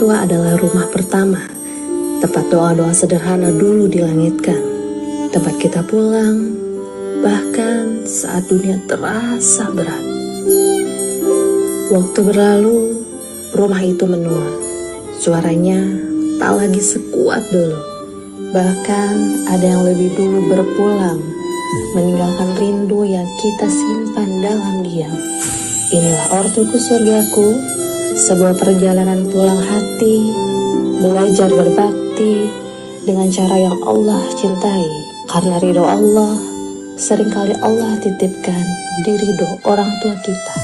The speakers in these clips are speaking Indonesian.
tua adalah rumah pertama, tempat doa-doa sederhana dulu dilangitkan, tempat kita pulang, bahkan saat dunia terasa berat. Waktu berlalu, rumah itu menua. Suaranya tak lagi sekuat dulu. Bahkan ada yang lebih dulu berpulang, meninggalkan rindu yang kita simpan dalam diam. Inilah ortuku surgaku, sebuah perjalanan pulang hati, belajar berbakti dengan cara yang Allah cintai. Karena ridho Allah, seringkali Allah titipkan di ridho orang tua kita.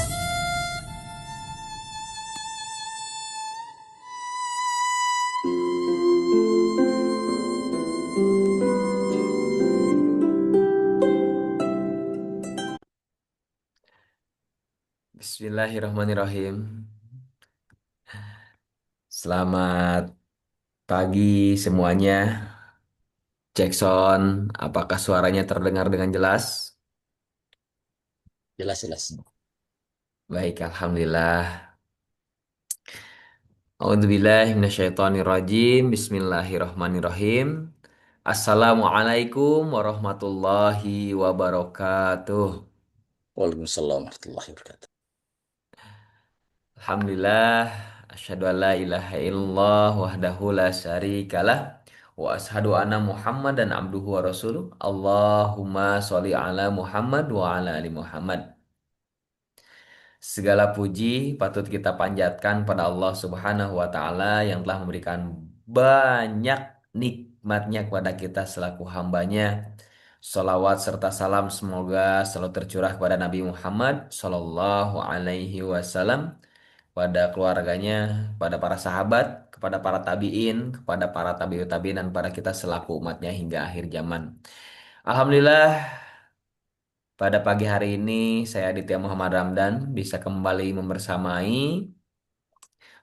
Bismillahirrahmanirrahim. Selamat pagi semuanya. Jackson, apakah suaranya terdengar dengan jelas? Jelas jelas. Baik, alhamdulillah. A'udzubillahi minasyaitonirrajim. Bismillahirrahmanirrahim. Assalamualaikum warahmatullahi wabarakatuh. Waalaikumsalam warahmatullahi wabarakatuh. Alhamdulillah, asyhadu an la ilaha illallah wahdahu la syarikalah wa asyhadu anna Muhammadan abduhu wa rasuluh. Allahumma sholli ala Muhammad wa ala ali Muhammad. Segala puji patut kita panjatkan pada Allah Subhanahu wa taala yang telah memberikan banyak nikmatnya kepada kita selaku hambanya. Salawat serta salam semoga selalu tercurah kepada Nabi Muhammad Sallallahu Alaihi Wasallam, pada keluarganya, pada para sahabat, kepada para tabiin, kepada para tabiut tabiin, dan pada kita selaku umatnya hingga akhir zaman. Alhamdulillah, pada pagi hari ini saya Aditya Muhammad Ramdan bisa kembali membersamai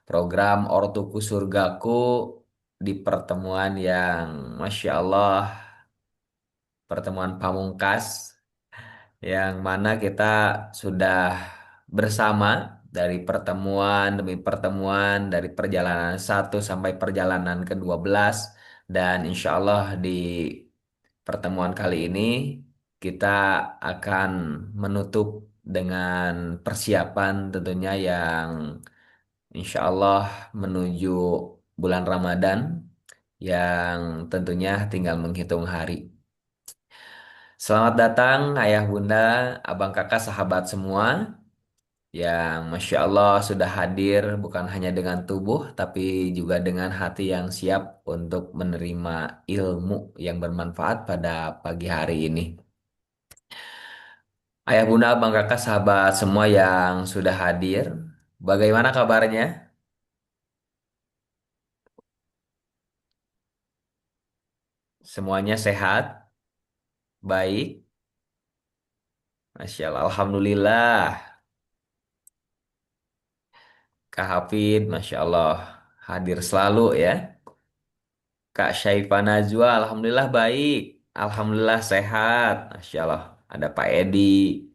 program Ortuku Surgaku di pertemuan yang Masya Allah, pertemuan pamungkas yang mana kita sudah bersama dari pertemuan demi pertemuan, dari perjalanan satu sampai perjalanan ke-12, dan insya Allah di pertemuan kali ini kita akan menutup dengan persiapan tentunya yang insya Allah menuju bulan Ramadan yang tentunya tinggal menghitung hari. Selamat datang ayah bunda, abang kakak, sahabat semua yang Masya Allah sudah hadir bukan hanya dengan tubuh tapi juga dengan hati yang siap untuk menerima ilmu yang bermanfaat pada pagi hari ini. Ayah bunda, abang kakak, sahabat semua yang sudah hadir, bagaimana kabarnya? Semuanya sehat? Baik? Masya Allah, Alhamdulillah. Kak Hafid, Masya Allah, hadir selalu ya. Kak Syaifah Najwa, Alhamdulillah baik. Alhamdulillah sehat. Masya Allah. Ada Pak Edi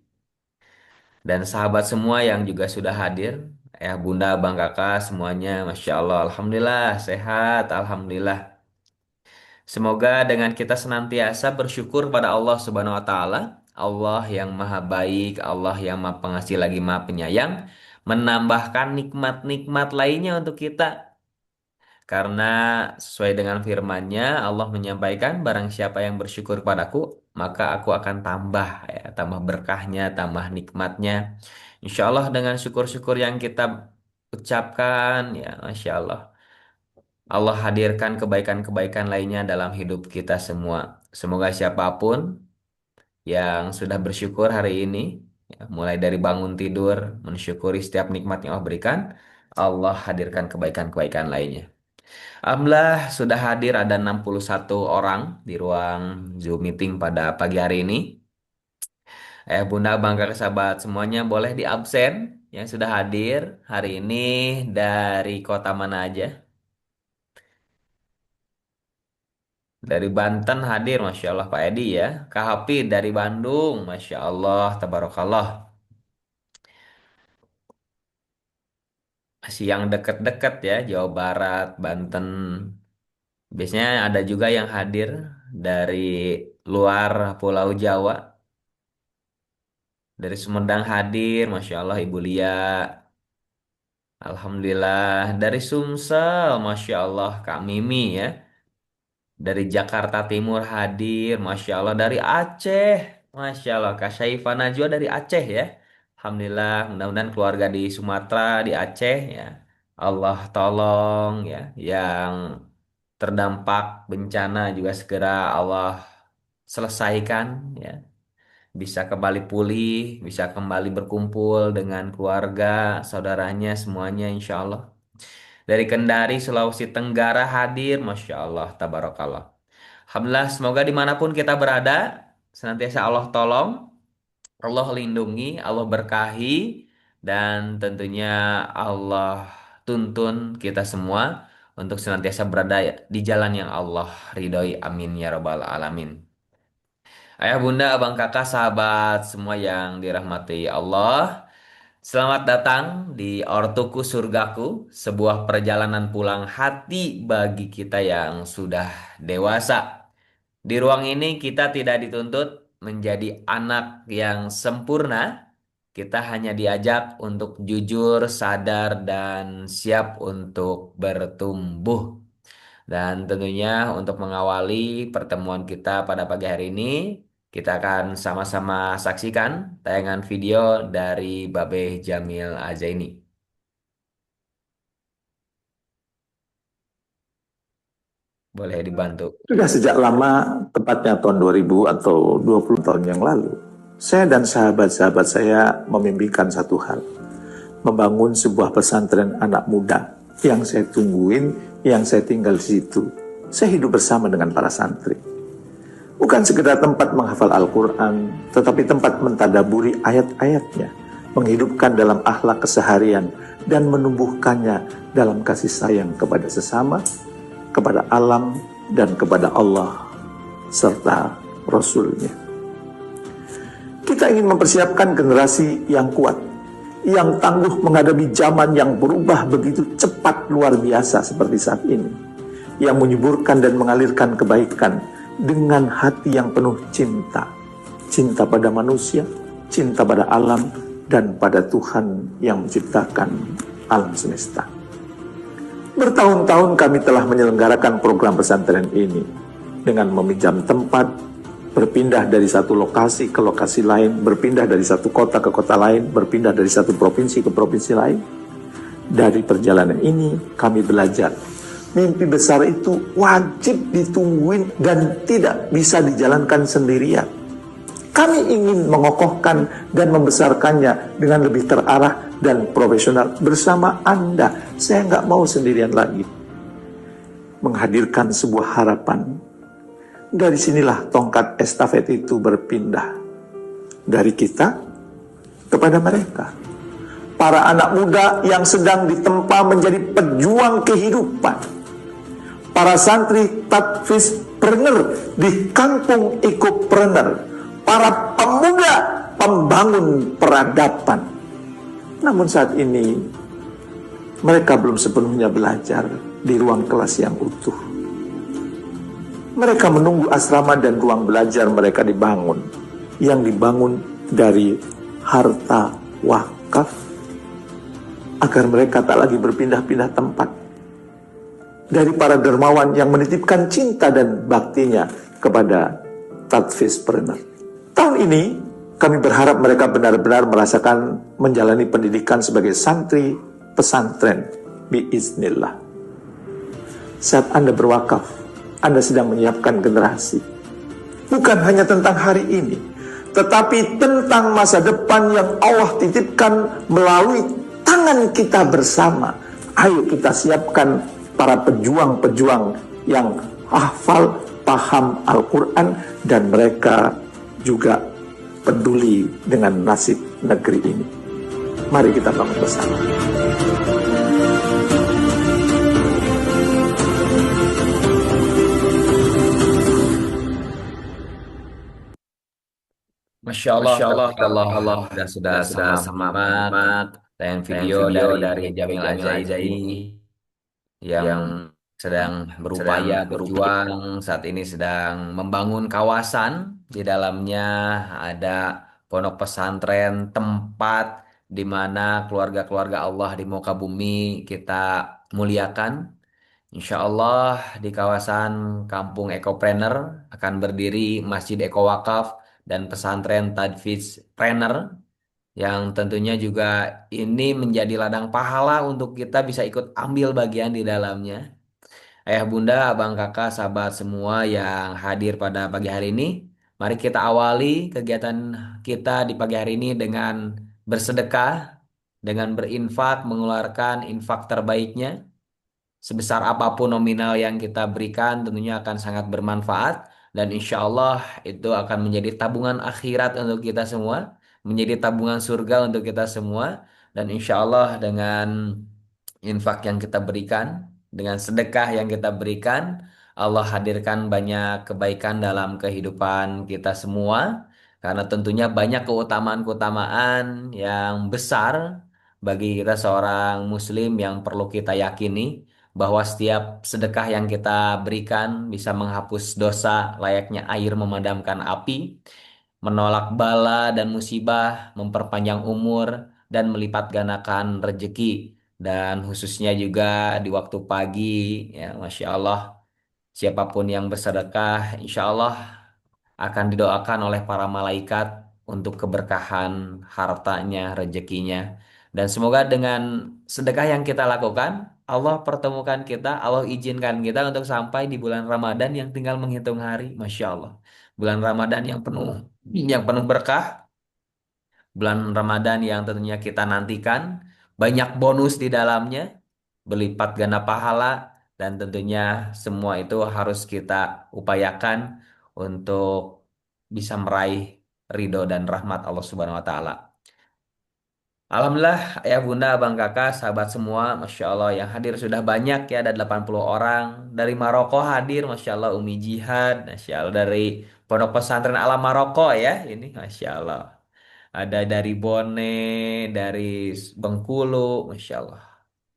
dan sahabat semua yang juga sudah hadir. Ya Bunda, Bang Kakak, semuanya Masya Allah. Alhamdulillah sehat. Alhamdulillah. Semoga dengan kita senantiasa bersyukur pada Allah Subhanahu wa Ta'ala, Allah yang Maha Baik, Allah yang Maha Pengasih lagi Maha Penyayang, menambahkan nikmat-nikmat lainnya untuk kita. Karena sesuai dengan firman-Nya, Allah menyampaikan, barang siapa yang bersyukur padaku, maka aku akan tambah, ya, tambah berkahnya, tambah nikmatnya. Insya Allah dengan syukur-syukur yang kita ucapkan, ya Masya Allah, Allah hadirkan kebaikan-kebaikan lainnya dalam hidup kita semua. Semoga siapapun yang sudah bersyukur hari ini, ya, mulai dari bangun tidur, mensyukuri setiap nikmat yang Allah berikan, Allah hadirkan kebaikan-kebaikan lainnya. Alhamdulillah sudah hadir ada 61 orang di ruang Zoom meeting pada pagi hari ini. Bunda, bangga sahabat semuanya boleh di absen yang sudah hadir hari ini dari kota mana aja? Dari Banten hadir, Masya Allah Pak Edi ya. Kak Hafid dari Bandung, Masya Allah, Tabarakallah. yang deket-deket ya, Jawa Barat, Banten. Biasanya ada juga yang hadir dari luar Pulau Jawa, dari Sumedang hadir, Masya Allah Ibu Lia. Alhamdulillah dari Sumsel, Masya Allah Kak Mimi ya. Dari Jakarta Timur hadir, Masya Allah. Dari Aceh, Masya Allah. Kak Syaifah Najwa dari Aceh ya. Alhamdulillah, mudah-mudahan keluarga di Sumatera, di Aceh ya. Allah tolong ya. Yang terdampak bencana juga segera Allah selesaikan ya. Bisa kembali pulih, bisa kembali berkumpul dengan keluarga, saudaranya, semuanya insya Allah. Dari Kendari, Sulawesi Tenggara hadir, Masya Allah, Tabarakallah. Alhamdulillah, semoga dimanapun kita berada, senantiasa Allah tolong, Allah lindungi, Allah berkahi, dan tentunya Allah tuntun kita semua untuk senantiasa berada di jalan yang Allah ridhoi. Amin ya Rabbal Alamin. Ayah, bunda, abang, kakak, sahabat, semua yang dirahmati Allah. Selamat datang di Ortuku Surgaku, sebuah perjalanan pulang hati bagi kita yang sudah dewasa. Di ruang ini kita tidak dituntut menjadi anak yang sempurna. Kita hanya diajak untuk jujur, sadar, dan siap untuk bertumbuh. Dan tentunya untuk mengawali pertemuan kita pada pagi hari ini, kita akan sama-sama saksikan tayangan video dari Babe Jamil Azaini. Boleh dibantu. Sudah sejak lama, tepatnya tahun 2000 atau 20 tahun yang lalu, saya dan sahabat-sahabat saya memimpikan satu hal, membangun sebuah pesantren anak muda yang saya tungguin, yang saya tinggal di situ. Saya hidup bersama dengan para santri. Bukan sekedar tempat menghafal Al-Quran, tetapi tempat mentadaburi ayat-ayatnya, menghidupkan dalam akhlak keseharian, dan menumbuhkannya dalam kasih sayang kepada sesama, kepada alam, dan kepada Allah serta Rasul-Nya. Kita ingin mempersiapkan generasi yang kuat, yang tangguh menghadapi zaman yang berubah begitu cepat luar biasa seperti saat ini, yang menyuburkan dan mengalirkan kebaikan dengan hati yang penuh cinta, cinta pada manusia, cinta pada alam, dan pada Tuhan yang menciptakan alam semesta. Bertahun-tahun kami telah menyelenggarakan program pesantren ini dengan meminjam tempat, berpindah dari satu lokasi ke lokasi lain, berpindah dari satu kota ke kota lain, berpindah dari satu provinsi ke provinsi lain. Dari perjalanan ini kami belajar, mimpi besar itu wajib ditungguin dan tidak bisa dijalankan sendirian. Kami ingin mengokohkan dan membesarkannya dengan lebih terarah dan profesional bersama Anda. Saya nggak mau sendirian lagi. Menghadirkan sebuah harapan. Dari sinilah tongkat estafet itu berpindah. Dari kita kepada mereka. Para anak muda yang sedang ditempa menjadi pejuang kehidupan. Para santri tadfispreneur di kampung ikopreneur. Para pemuda pembangun peradaban. Namun saat ini mereka belum sepenuhnya belajar di ruang kelas yang utuh. Mereka menunggu asrama dan ruang belajar mereka dibangun, yang dibangun dari harta wakaf, agar mereka tak lagi berpindah-pindah tempat. Dari para dermawan yang menitipkan cinta dan baktinya kepada tadfispreneur. Tahun ini kami berharap mereka benar-benar merasakan menjalani pendidikan sebagai santri pesantren biiznillah. Saat Anda berwakaf, Anda sedang menyiapkan generasi. Bukan hanya tentang hari ini, tetapi tentang masa depan yang Allah titipkan melalui tangan kita bersama. Ayo kita siapkan para pejuang-pejuang yang hafal, paham Al-Quran, dan mereka juga peduli dengan nasib negeri ini. Mari kita bangun bersama. Masya Allah, Allah, Allah, Allah, sudah sama-sama tayangan video dari Kiai Jamil Azaidi yang sedang berupaya berjuang saat ini sedang membangun kawasan. Di dalamnya ada pondok pesantren, tempat di mana keluarga-keluarga Allah di muka bumi kita muliakan. Insya Allah di kawasan Kampung Ekopreneur akan berdiri Masjid Eko Wakaf dan pesantren Tadfiz Planner yang tentunya juga ini menjadi ladang pahala untuk kita bisa ikut ambil bagian di dalamnya. Ayah bunda, abang kakak, sahabat semua yang hadir pada pagi hari ini, mari kita awali kegiatan kita di pagi hari ini dengan bersedekah, dengan berinfak, mengeluarkan infak terbaiknya. Sebesar apapun nominal yang kita berikan tentunya akan sangat bermanfaat dan insya Allah itu akan menjadi tabungan akhirat untuk kita semua, menjadi tabungan surga untuk kita semua dan insya Allah dengan infak yang kita berikan, dengan sedekah yang kita berikan, Allah hadirkan banyak kebaikan dalam kehidupan kita semua karena tentunya banyak keutamaan-keutamaan yang besar bagi kita seorang muslim yang perlu kita yakini bahwa setiap sedekah yang kita berikan bisa menghapus dosa layaknya air memadamkan api, menolak bala dan musibah, memperpanjang umur, dan melipat gandakan rezeki. Dan khususnya juga di waktu pagi, ya Masya Allah, siapapun yang bersedekah, insya Allah akan didoakan oleh para malaikat untuk keberkahan hartanya, rezekinya. Dan semoga dengan sedekah yang kita lakukan, Allah pertemukan kita, Allah izinkan kita untuk sampai di bulan Ramadan yang tinggal menghitung hari, Masya Allah. Bulan Ramadan yang penuh berkah, bulan Ramadan yang tentunya kita nantikan, banyak bonus di dalamnya, berlipat ganda pahala, dan tentunya semua itu harus kita upayakan untuk bisa meraih ridho dan rahmat Allah Subhanahu wa Ta'ala. Alhamdulillah, ayah bunda, abang kakak, sahabat semua, Masya Allah yang hadir sudah banyak ya, ada 80 orang. Dari Maroko hadir, Masya Allah, Umi Jihad, Masya Allah, dari Pondok Pesantren Alam Maroko ya, ini Masya Allah. Ada dari Bone, dari Bengkulu, Masya Allah.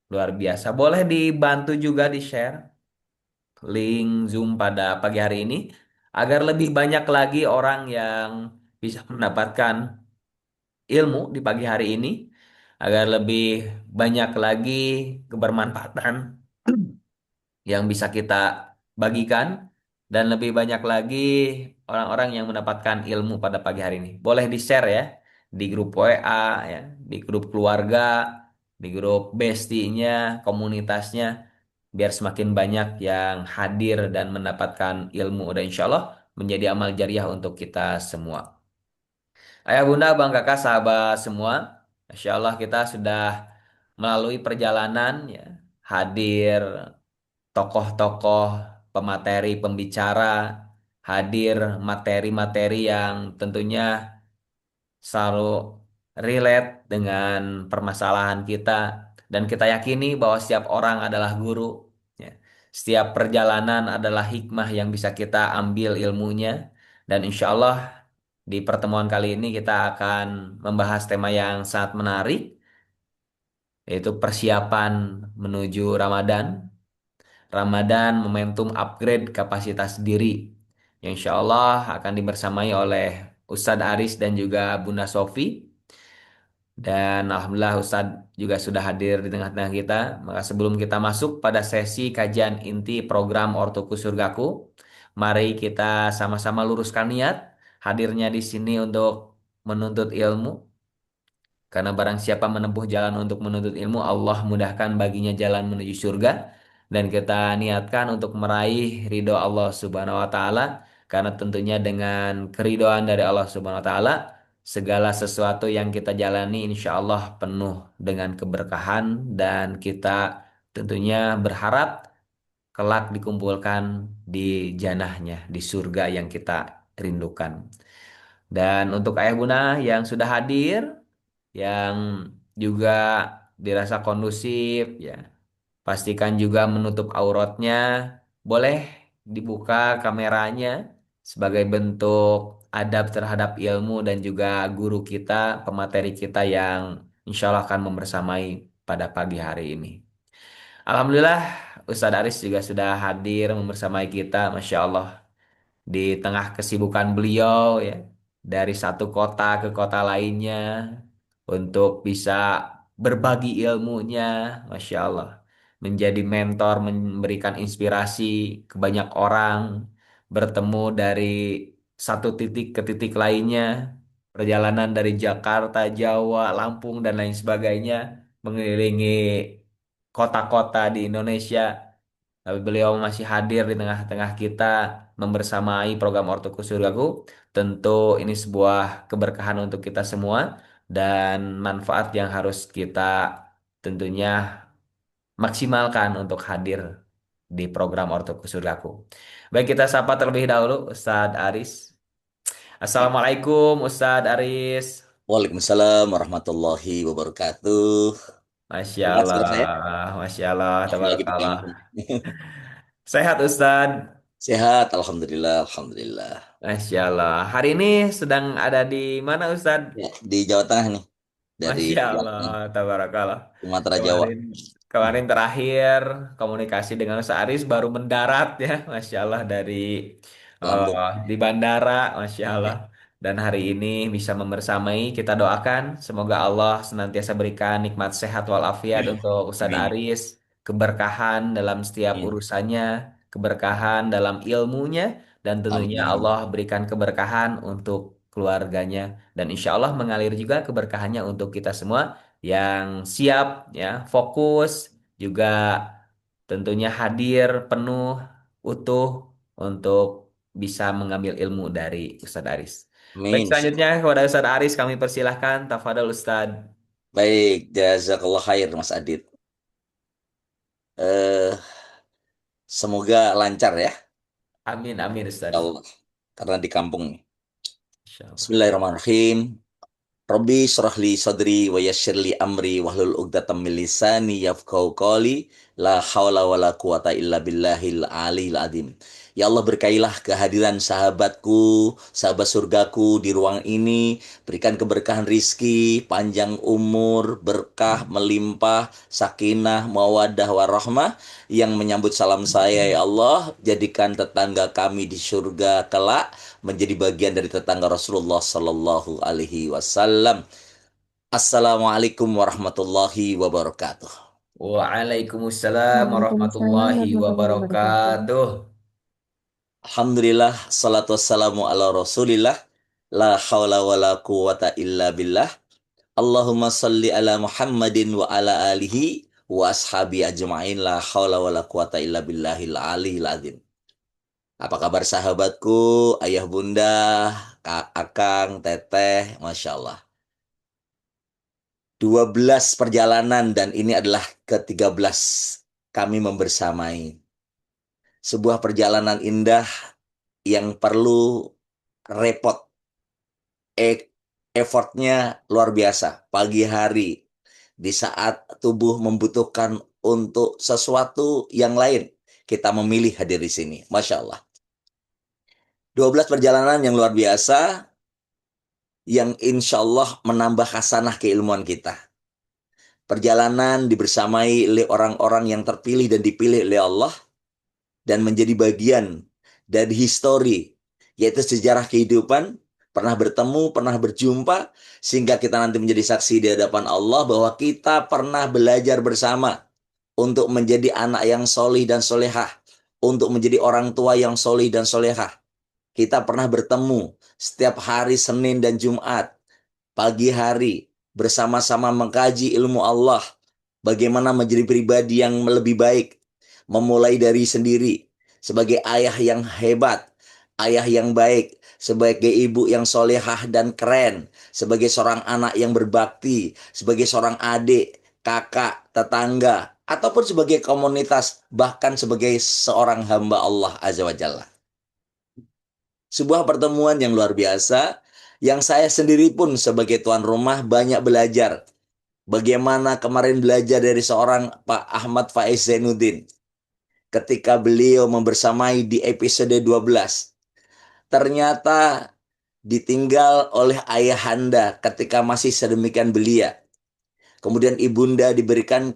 Luar biasa. Boleh dibantu juga di-share link Zoom pada pagi hari ini agar lebih banyak lagi orang yang bisa mendapatkan ilmu di pagi hari ini, agar lebih banyak lagi kebermanfaatan yang bisa kita bagikan dan lebih banyak lagi orang-orang yang mendapatkan ilmu pada pagi hari ini. Boleh di-share ya di grup WA ya, di grup keluarga, di grup bestinya, komunitasnya biar semakin banyak yang hadir dan mendapatkan ilmu dan insya Allah menjadi amal jariah untuk kita semua. Ayah bunda, bang kakak, sahabat semua, Masya Allah kita sudah melalui perjalanan ya, hadir tokoh-tokoh, pemateri, pembicara, hadir materi-materi yang tentunya selalu relate dengan permasalahan kita dan kita yakini bahwa setiap orang adalah guru ya. Setiap perjalanan adalah hikmah yang bisa kita ambil ilmunya dan insya Allah di pertemuan kali ini kita akan membahas tema yang sangat menarik yaitu persiapan menuju Ramadan. Ramadan momentum upgrade kapasitas diri yang insya Allah akan dibersamai oleh Ustadz Aris dan juga Bunda Sofi. Dan Alhamdulillah Ustadz juga sudah hadir di tengah-tengah kita. Maka sebelum kita masuk pada sesi kajian inti program Ortoku Surgaku, mari kita sama-sama luruskan niat hadirnya di sini untuk menuntut ilmu. Karena barang siapa menempuh jalan untuk menuntut ilmu, Allah mudahkan baginya jalan menuju surga. Dan kita niatkan untuk meraih ridho Allah Subhanahu wa Ta'ala. Karena tentunya dengan keridoan dari Allah Subhanahu wa Ta'ala, segala sesuatu yang kita jalani insya Allah penuh dengan keberkahan. Dan kita tentunya berharap kelak dikumpulkan di janahnya, di surga yang kita rindukan. Dan untuk ayah bunda yang sudah hadir, yang juga dirasa kondusif ya. Pastikan juga menutup auratnya. Boleh dibuka kameranya sebagai bentuk adab terhadap ilmu dan juga guru kita, pemateri kita yang insya Allah akan membersamai pada pagi hari ini. Alhamdulillah, Ustadz Aris juga sudah hadir membersamai kita, Masya Allah, di tengah kesibukan beliau ya, dari satu kota ke kota lainnya untuk bisa berbagi ilmunya, Masya Allah, menjadi mentor, memberikan inspirasi ke banyak orang, bertemu dari satu titik ke titik lainnya, perjalanan dari Jakarta, Jawa, Lampung, dan lain sebagainya, mengelilingi kota-kota di Indonesia. Tapi beliau masih hadir di tengah-tengah kita membersamai program Ortoku Surgaku. Tentu ini sebuah keberkahan untuk kita semua dan manfaat yang harus kita tentunya maksimalkan untuk hadir di program Ortoku Surgaku. Baik, kita sapa terlebih dahulu Ustadz Aris. Assalamualaikum Ustadz Aris. Waalaikumsalam warahmatullahi wabarakatuh. Masya Sehat Allah, suara saya? Masya Allah, Lagi di tabarakallah. kampung. Sehat Ustadz. Sehat, alhamdulillah, alhamdulillah. Masya Allah. Hari ini sedang ada di mana Ustadz? Ya, di Jawa Tengah nih, dari Masya Allah, Lampung, tabarakallah. Sumatera Jawa. Kemarin kemarin terakhir komunikasi dengan Ustaz Aris baru mendarat ya, Masya Allah dari Lampung. di bandara, Masya Allah. Ya, Dan hari ini bisa membersamai, kita doakan semoga Allah senantiasa berikan nikmat sehat walafiat untuk Ustadz amin. Aris, keberkahan dalam setiap Amin. urusannya, keberkahan dalam ilmunya, dan tentunya Amin. Allah berikan keberkahan untuk keluarganya dan insya Allah mengalir juga keberkahannya untuk kita semua yang siap ya fokus juga tentunya hadir penuh utuh untuk bisa mengambil ilmu dari Ustadz Aris. Baik, Amin. selanjutnya kepada Ustadz Aris kami persilahkan, tafadhol Ustadz. Baik, jazakallah khair Mas Adit. Eh, Semoga lancar ya, Amin amin ya Ustadz. Allah. Karena di kampung nih. Insya Allah. Bismillahirrahmanirrahim. Rabbi syrah li sadri wa yassir li amri wahlul 'uqdatam min lisani yafqahu qawli la haula wala quwata illa billahil aliyil azim. Ya Allah, berkailah kehadiran sahabatku, sahabat surgaku di ruang ini, berikan keberkahan rizki, panjang umur, berkah melimpah, sakinah, mawaddah warahmah yang menyambut salam saya. Ya Allah, jadikan tetangga kami di surga kelak menjadi bagian dari tetangga Rasulullah Sallallahu Alaihi Wasallam. Assalamualaikum warahmatullahi wabarakatuh. Waalaikumsalam Waalaikumsalam warahmatullahi warahmatullahi wabarakatuh. wabarakatuh. Alhamdulillah, salatu wassalamu ala rasulillah, la hawla wa la quwata illa billah. Allahumma salli ala Muhammadin wa ala alihi wa ashabi ajma'in, la hawla wa la quwata illa billahil aliyil azim. Apa kabar sahabatku, ayah bunda, kak, akang, teteh, Masya Allah. 12 perjalanan dan ini adalah ke-13 kami membersamai. Sebuah perjalanan indah yang perlu repot, effortnya luar biasa. Pagi hari, di saat tubuh membutuhkan untuk sesuatu yang lain, kita memilih hadir di sini. Masya Allah. 12 perjalanan yang luar biasa, yang insya Allah menambah khasanah keilmuan kita. Perjalanan dibersamai oleh orang-orang yang terpilih dan dipilih oleh Allah dan menjadi bagian dari histori, yaitu sejarah kehidupan, pernah bertemu, pernah berjumpa, sehingga kita nanti menjadi saksi di hadapan Allah bahwa kita pernah belajar bersama untuk menjadi anak yang solih dan solehah, untuk menjadi orang tua yang solih dan solehah. Kita pernah bertemu setiap hari Senin dan Jumat, pagi hari, bersama-sama mengkaji ilmu Allah, bagaimana menjadi pribadi yang lebih baik, memulai dari sendiri, sebagai ayah yang hebat, ayah yang baik, sebagai ibu yang solehah dan keren, sebagai seorang anak yang berbakti, sebagai seorang adik, kakak, tetangga, ataupun sebagai komunitas, bahkan sebagai seorang hamba Allah Azza wa Jalla. Sebuah pertemuan yang luar biasa, yang saya sendiri pun sebagai tuan rumah banyak belajar. Bagaimana kemarin belajar dari seorang Pak Ahmad Faiz Zainuddin ketika beliau membersamai di episode 12. Ternyata ditinggal oleh ayahanda ketika masih sedemikian belia. Kemudian ibunda diberikan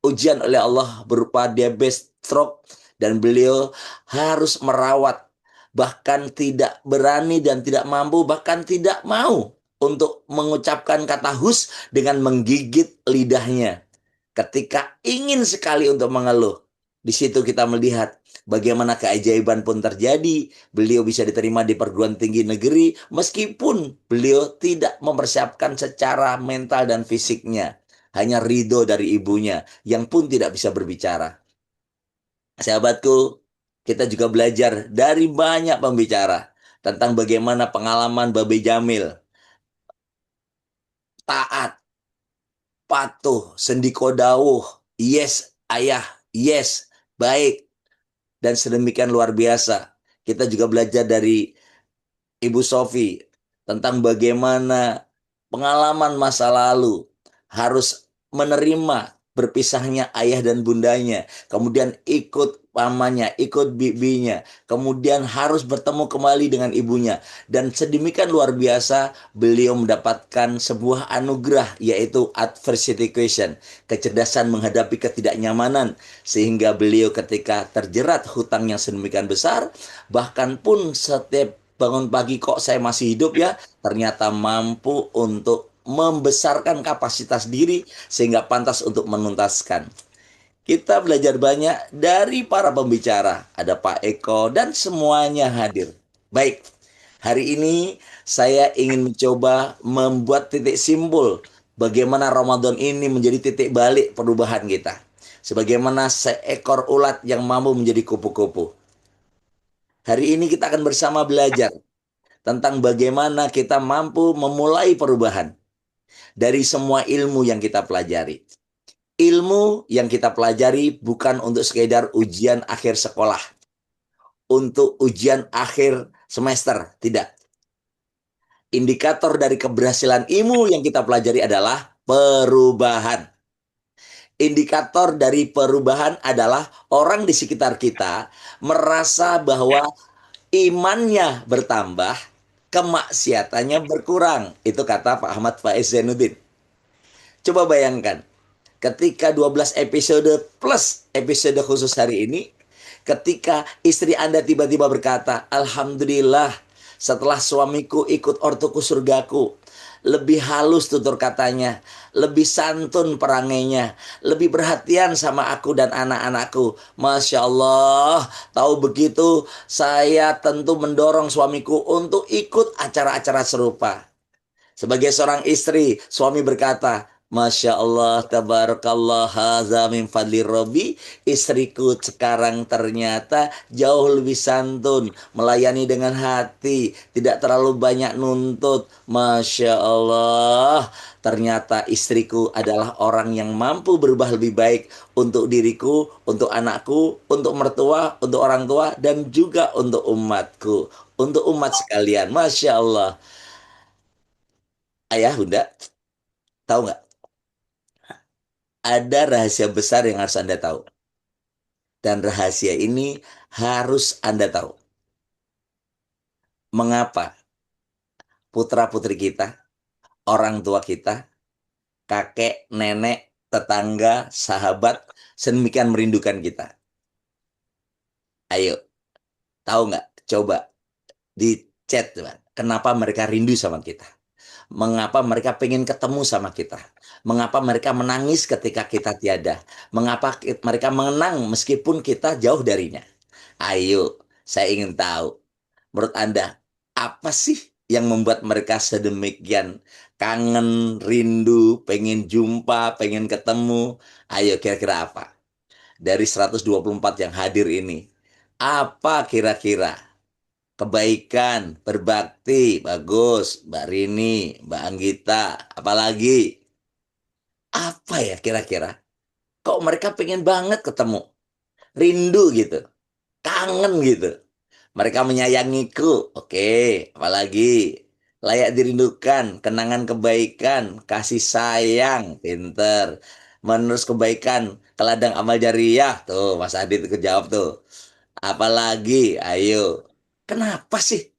ujian oleh Allah berupa diabetes, stroke, dan beliau harus merawat, bahkan tidak berani dan tidak mampu, bahkan tidak mau untuk mengucapkan kata hus dengan menggigit lidahnya. Ketika ingin sekali untuk mengeluh, di situ kita melihat bagaimana keajaiban pun terjadi. Beliau bisa diterima di perguruan tinggi negeri meskipun beliau tidak mempersiapkan secara mental dan fisiknya. Hanya ridho dari ibunya yang pun tidak bisa berbicara. Sahabatku, kita juga belajar dari banyak pembicara tentang bagaimana pengalaman Babe Jamil taat, patuh, sendiko dawuh, yes ayah, yes, baik, dan sedemikian luar biasa. Kita juga belajar dari Ibu Sofi tentang bagaimana pengalaman masa lalu harus menerima berpisahnya ayah dan bundanya, kemudian ikut pamannya, ikut bibinya, kemudian harus bertemu kembali dengan ibunya. Dan sedemikian luar biasa beliau mendapatkan sebuah anugerah yaitu adversity question, kecerdasan menghadapi ketidaknyamanan, sehingga beliau ketika terjerat hutang yang sedemikian besar, bahkan pun setiap bangun pagi kok saya masih hidup ya, ternyata mampu untuk membesarkan kapasitas diri sehingga pantas untuk menuntaskan. Kita belajar banyak dari para pembicara. Ada Pak Eko dan semuanya hadir. Baik, hari ini saya ingin mencoba membuat titik simpul bagaimana Ramadan ini menjadi titik balik perubahan kita. Sebagaimana seekor ulat yang mampu menjadi kupu-kupu. Hari ini kita akan bersama belajar tentang bagaimana kita mampu memulai perubahan dari semua ilmu yang kita pelajari. Ilmu yang kita pelajari bukan untuk sekedar ujian akhir sekolah, untuk ujian akhir semester, tidak. Indikator dari keberhasilan ilmu yang kita pelajari adalah perubahan. Indikator dari perubahan adalah orang di sekitar kita merasa bahwa imannya bertambah, kemaksiatannya berkurang. Itu kata Pak Ahmad Faiz Zainuddin. Coba bayangkan, ketika 12 episode plus episode khusus hari ini, ketika istri Anda tiba-tiba berkata, Alhamdulillah, setelah suamiku ikut ortuku surgaku, lebih halus tutur katanya, lebih santun perangainya, lebih perhatian sama aku dan anak-anakku. Masya Allah, tahu begitu, saya tentu mendorong suamiku untuk ikut acara-acara serupa. Sebagai seorang istri, suami berkata, Masya Allah, tabarakallah, haza min fadli Rabbi. Istriku sekarang ternyata jauh lebih santun, melayani dengan hati, tidak terlalu banyak nuntut. Masya Allah, ternyata istriku adalah orang yang mampu berubah lebih baik untuk diriku, untuk anakku, untuk mertua, untuk orang tua, dan juga untuk umatku, untuk umat sekalian. Masya Allah. Ayah, bunda, tahu nggak? Ada rahasia besar yang harus Anda tahu. Dan rahasia ini harus Anda tahu. Mengapa putra-putri kita, orang tua kita, kakek, nenek, tetangga, sahabat, sedemikian merindukan kita? Ayo, tahu nggak? Coba di chat, coba. Kenapa mereka rindu sama kita? Mengapa mereka pengen ketemu sama kita? Mengapa mereka menangis ketika kita tiada? Mengapa mereka mengenang meskipun kita jauh darinya? Ayo, saya ingin tahu. Menurut Anda, apa sih yang membuat mereka sedemikian kangen, rindu, pengen jumpa, pengen ketemu? Ayo, kira-kira apa? Dari 124 yang hadir ini, apa kira-kira? Kebaikan, berbakti, bagus. Mbak Rini, Mbak Anggita, apalagi? Apa ya kira-kira? Kok mereka pengen banget ketemu? Rindu gitu, kangen gitu. Mereka menyayangiku, oke. Apalagi? Layak dirindukan, kenangan kebaikan, kasih sayang, pinter. Menerus kebaikan, ke ladang amal jariah. Tuh, Mas Adit kejawab tuh. Apalagi? Ayo. Kenapa sih?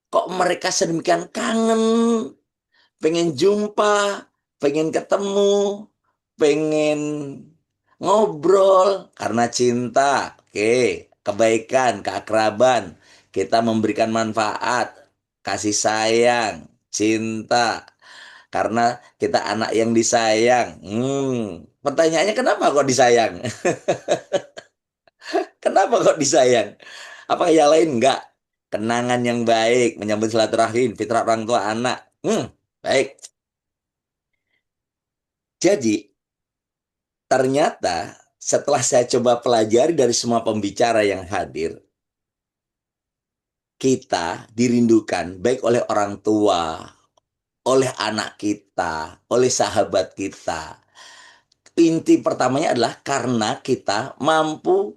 Kok mereka sedemikian kangen, pengen jumpa? pengen ketemu, pengen ngobrol karena cinta. Oke, kebaikan, keakraban. Kita memberikan manfaat, kasih sayang, cinta. Karena kita anak yang disayang. Pertanyaannya kenapa kok disayang? Kenapa kok disayang? Apa yang lain? Enggak. Kenangan yang baik, menyambut silaturahim, fitrah orang tua anak. Baik. Jadi, ternyata setelah saya coba pelajari dari semua pembicara yang hadir, kita dirindukan baik oleh orang tua, oleh anak kita, oleh sahabat kita. Inti pertamanya adalah karena kita mampu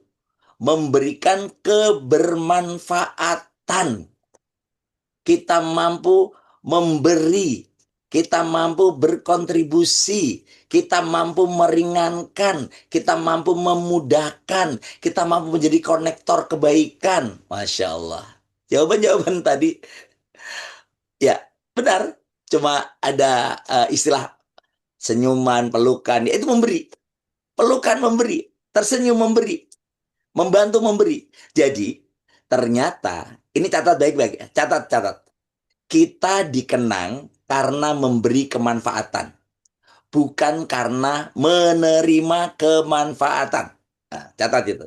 memberikan kebermanfaatan. Kita mampu memberi, kita mampu berkontribusi, kita mampu meringankan, kita mampu memudahkan, kita mampu menjadi konektor kebaikan. Masya Allah. Jawaban-jawaban tadi, ya benar. Cuma ada istilah senyuman, pelukan, yaitu memberi. Pelukan memberi, tersenyum memberi, membantu memberi. Jadi, ternyata, ini catat baik-baik ya. Catat. Kita dikenang karena memberi kemanfaatan, bukan karena menerima kemanfaatan. Nah, catat itu.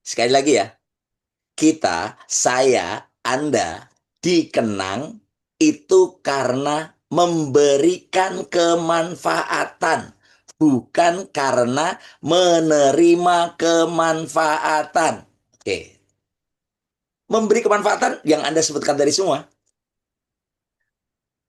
Sekali lagi ya, kita, saya, Anda dikenang itu karena memberikan kemanfaatan, bukan karena menerima kemanfaatan. Oke. Memberi kemanfaatan yang Anda sebutkan tadi semua.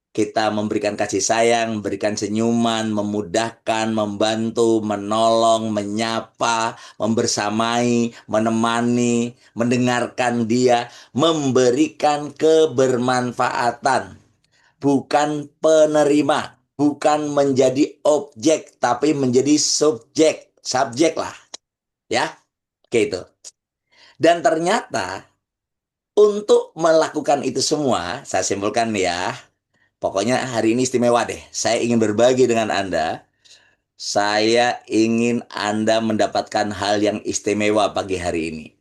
Kita memberikan kasih sayang, memberikan senyuman, memudahkan, membantu, menolong, menyapa, membersamai, menemani, mendengarkan dia, memberikan kebermanfaatan. Bukan penerima, bukan menjadi objek, tapi menjadi subjek. Subjek lah. Ya, oke itu. Dan ternyata untuk melakukan itu semua, saya simpulkan ya, pokoknya hari ini istimewa deh. Saya ingin berbagi dengan Anda. Saya ingin Anda mendapatkan hal yang istimewa pagi hari ini.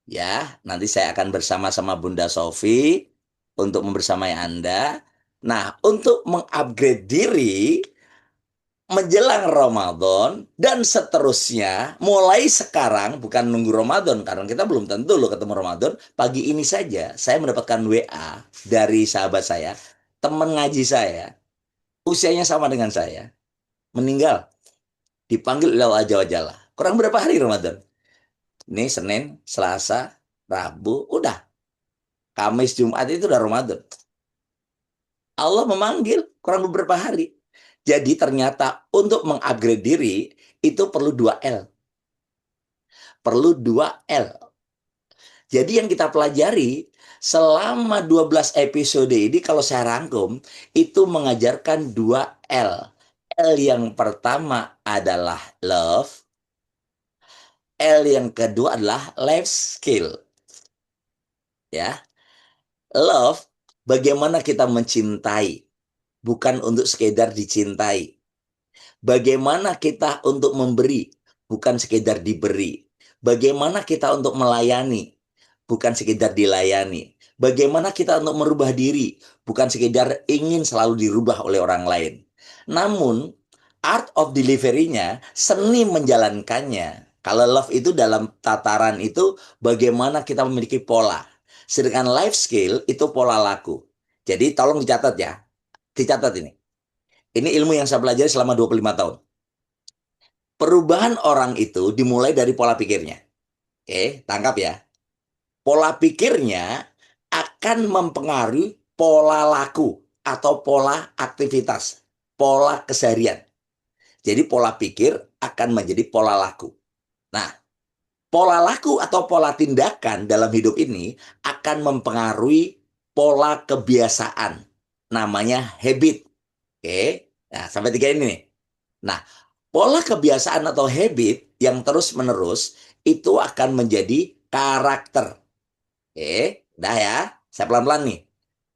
Ya, nanti saya akan bersama-sama Bunda Sofi untuk membersamai Anda. Nah, untuk mengupgrade diri menjelang Ramadan dan seterusnya, mulai sekarang, bukan nunggu Ramadan, karena kita belum tentu loh ketemu Ramadan. Pagi ini saja saya mendapatkan WA dari sahabat saya, teman ngaji saya, usianya sama dengan saya, meninggal, dipanggil oleh Allah Azza wa Jalla. Kurang berapa hari Ramadan? Ini Senin, Selasa, Rabu, udah. Kamis, Jumat itu udah Ramadan. Allah memanggil kurang beberapa hari. Jadi ternyata untuk mengupgrade diri itu perlu 2L. Perlu 2L. Jadi yang kita pelajari selama 12 episode ini kalau saya rangkum itu mengajarkan 2L. L yang pertama adalah love. L yang kedua adalah life skill. Ya. Love, bagaimana kita mencintai, bukan untuk sekedar dicintai. Bagaimana kita untuk memberi, bukan sekedar diberi. Bagaimana kita untuk melayani, bukan sekedar dilayani. Bagaimana kita untuk merubah diri, bukan sekedar ingin selalu dirubah oleh orang lain. Namun, art of delivery-nya, seni menjalankannya. Kalau love itu dalam tataran itu, bagaimana kita memiliki pola. Sedangkan life skill itu pola laku. Jadi tolong dicatat ya. Dicatat ini. Ini ilmu yang saya pelajari selama 25 tahun. Perubahan orang itu dimulai dari pola pikirnya. Oke, tangkap ya. Pola pikirnya akan mempengaruhi pola laku atau pola aktivitas, pola keseharian. Jadi pola pikir akan menjadi pola laku. Nah, pola laku atau pola tindakan dalam hidup ini akan mempengaruhi pola kebiasaan. Namanya habit. Oke, nah sampai 3 ini nih. Nah, pola kebiasaan atau habit yang terus-menerus itu akan menjadi karakter. Oke, udah ya. Saya pelan-pelan nih.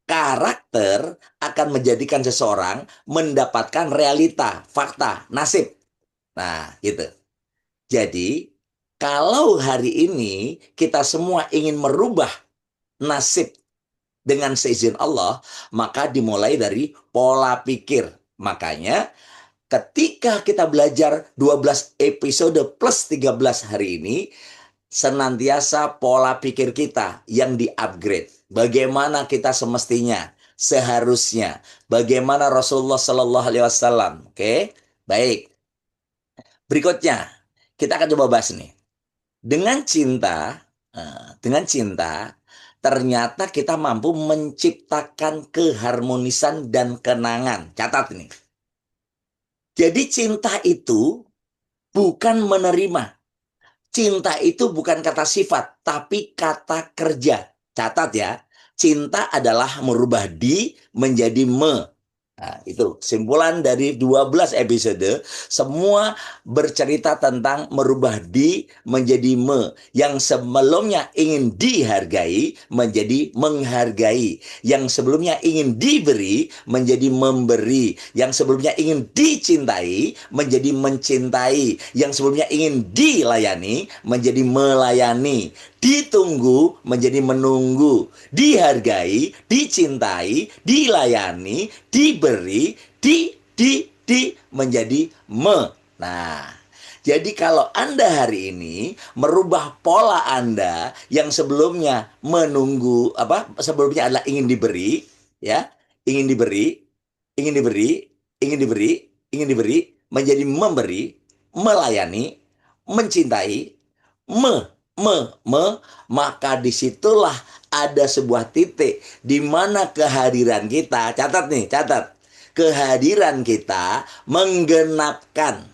Karakter akan menjadikan seseorang mendapatkan realita, fakta, nasib. Nah, gitu. Jadi, kalau hari ini kita semua ingin merubah nasib dengan seizin Allah, maka dimulai dari pola pikir. Makanya, ketika kita belajar 12 episode plus 13 hari ini, senantiasa pola pikir kita yang di-upgrade. Bagaimana kita semestinya, seharusnya, bagaimana Rasulullah Shallallahu Alaihi Wasallam. Oke, baik. Berikutnya, kita akan coba bahas nih. Dengan cinta, ternyata kita mampu menciptakan keharmonisan dan kenangan. Catat nih. Jadi cinta itu bukan menerima. Cinta itu bukan kata sifat, tapi kata kerja. Catat ya, cinta adalah merubah di menjadi me. Nah, itu kesimpulan dari 12 episode. Semua bercerita tentang merubah di menjadi me. Yang sebelumnya ingin dihargai menjadi menghargai. Yang sebelumnya ingin diberi menjadi memberi. Yang sebelumnya ingin dicintai menjadi mencintai. Yang sebelumnya ingin dilayani menjadi melayani. Ditunggu menjadi menunggu, dihargai, dicintai, dilayani, diberi, di menjadi me. Nah, jadi kalau Anda hari ini merubah pola Anda yang sebelumnya menunggu, sebelumnya adalah ingin diberi, ya, ingin diberi, ingin diberi, ingin diberi, ingin diberi, menjadi memberi, melayani, mencintai, maka disitulah ada sebuah titik di mana kehadiran kita, catat nih, catat, kehadiran kita menggenapkan,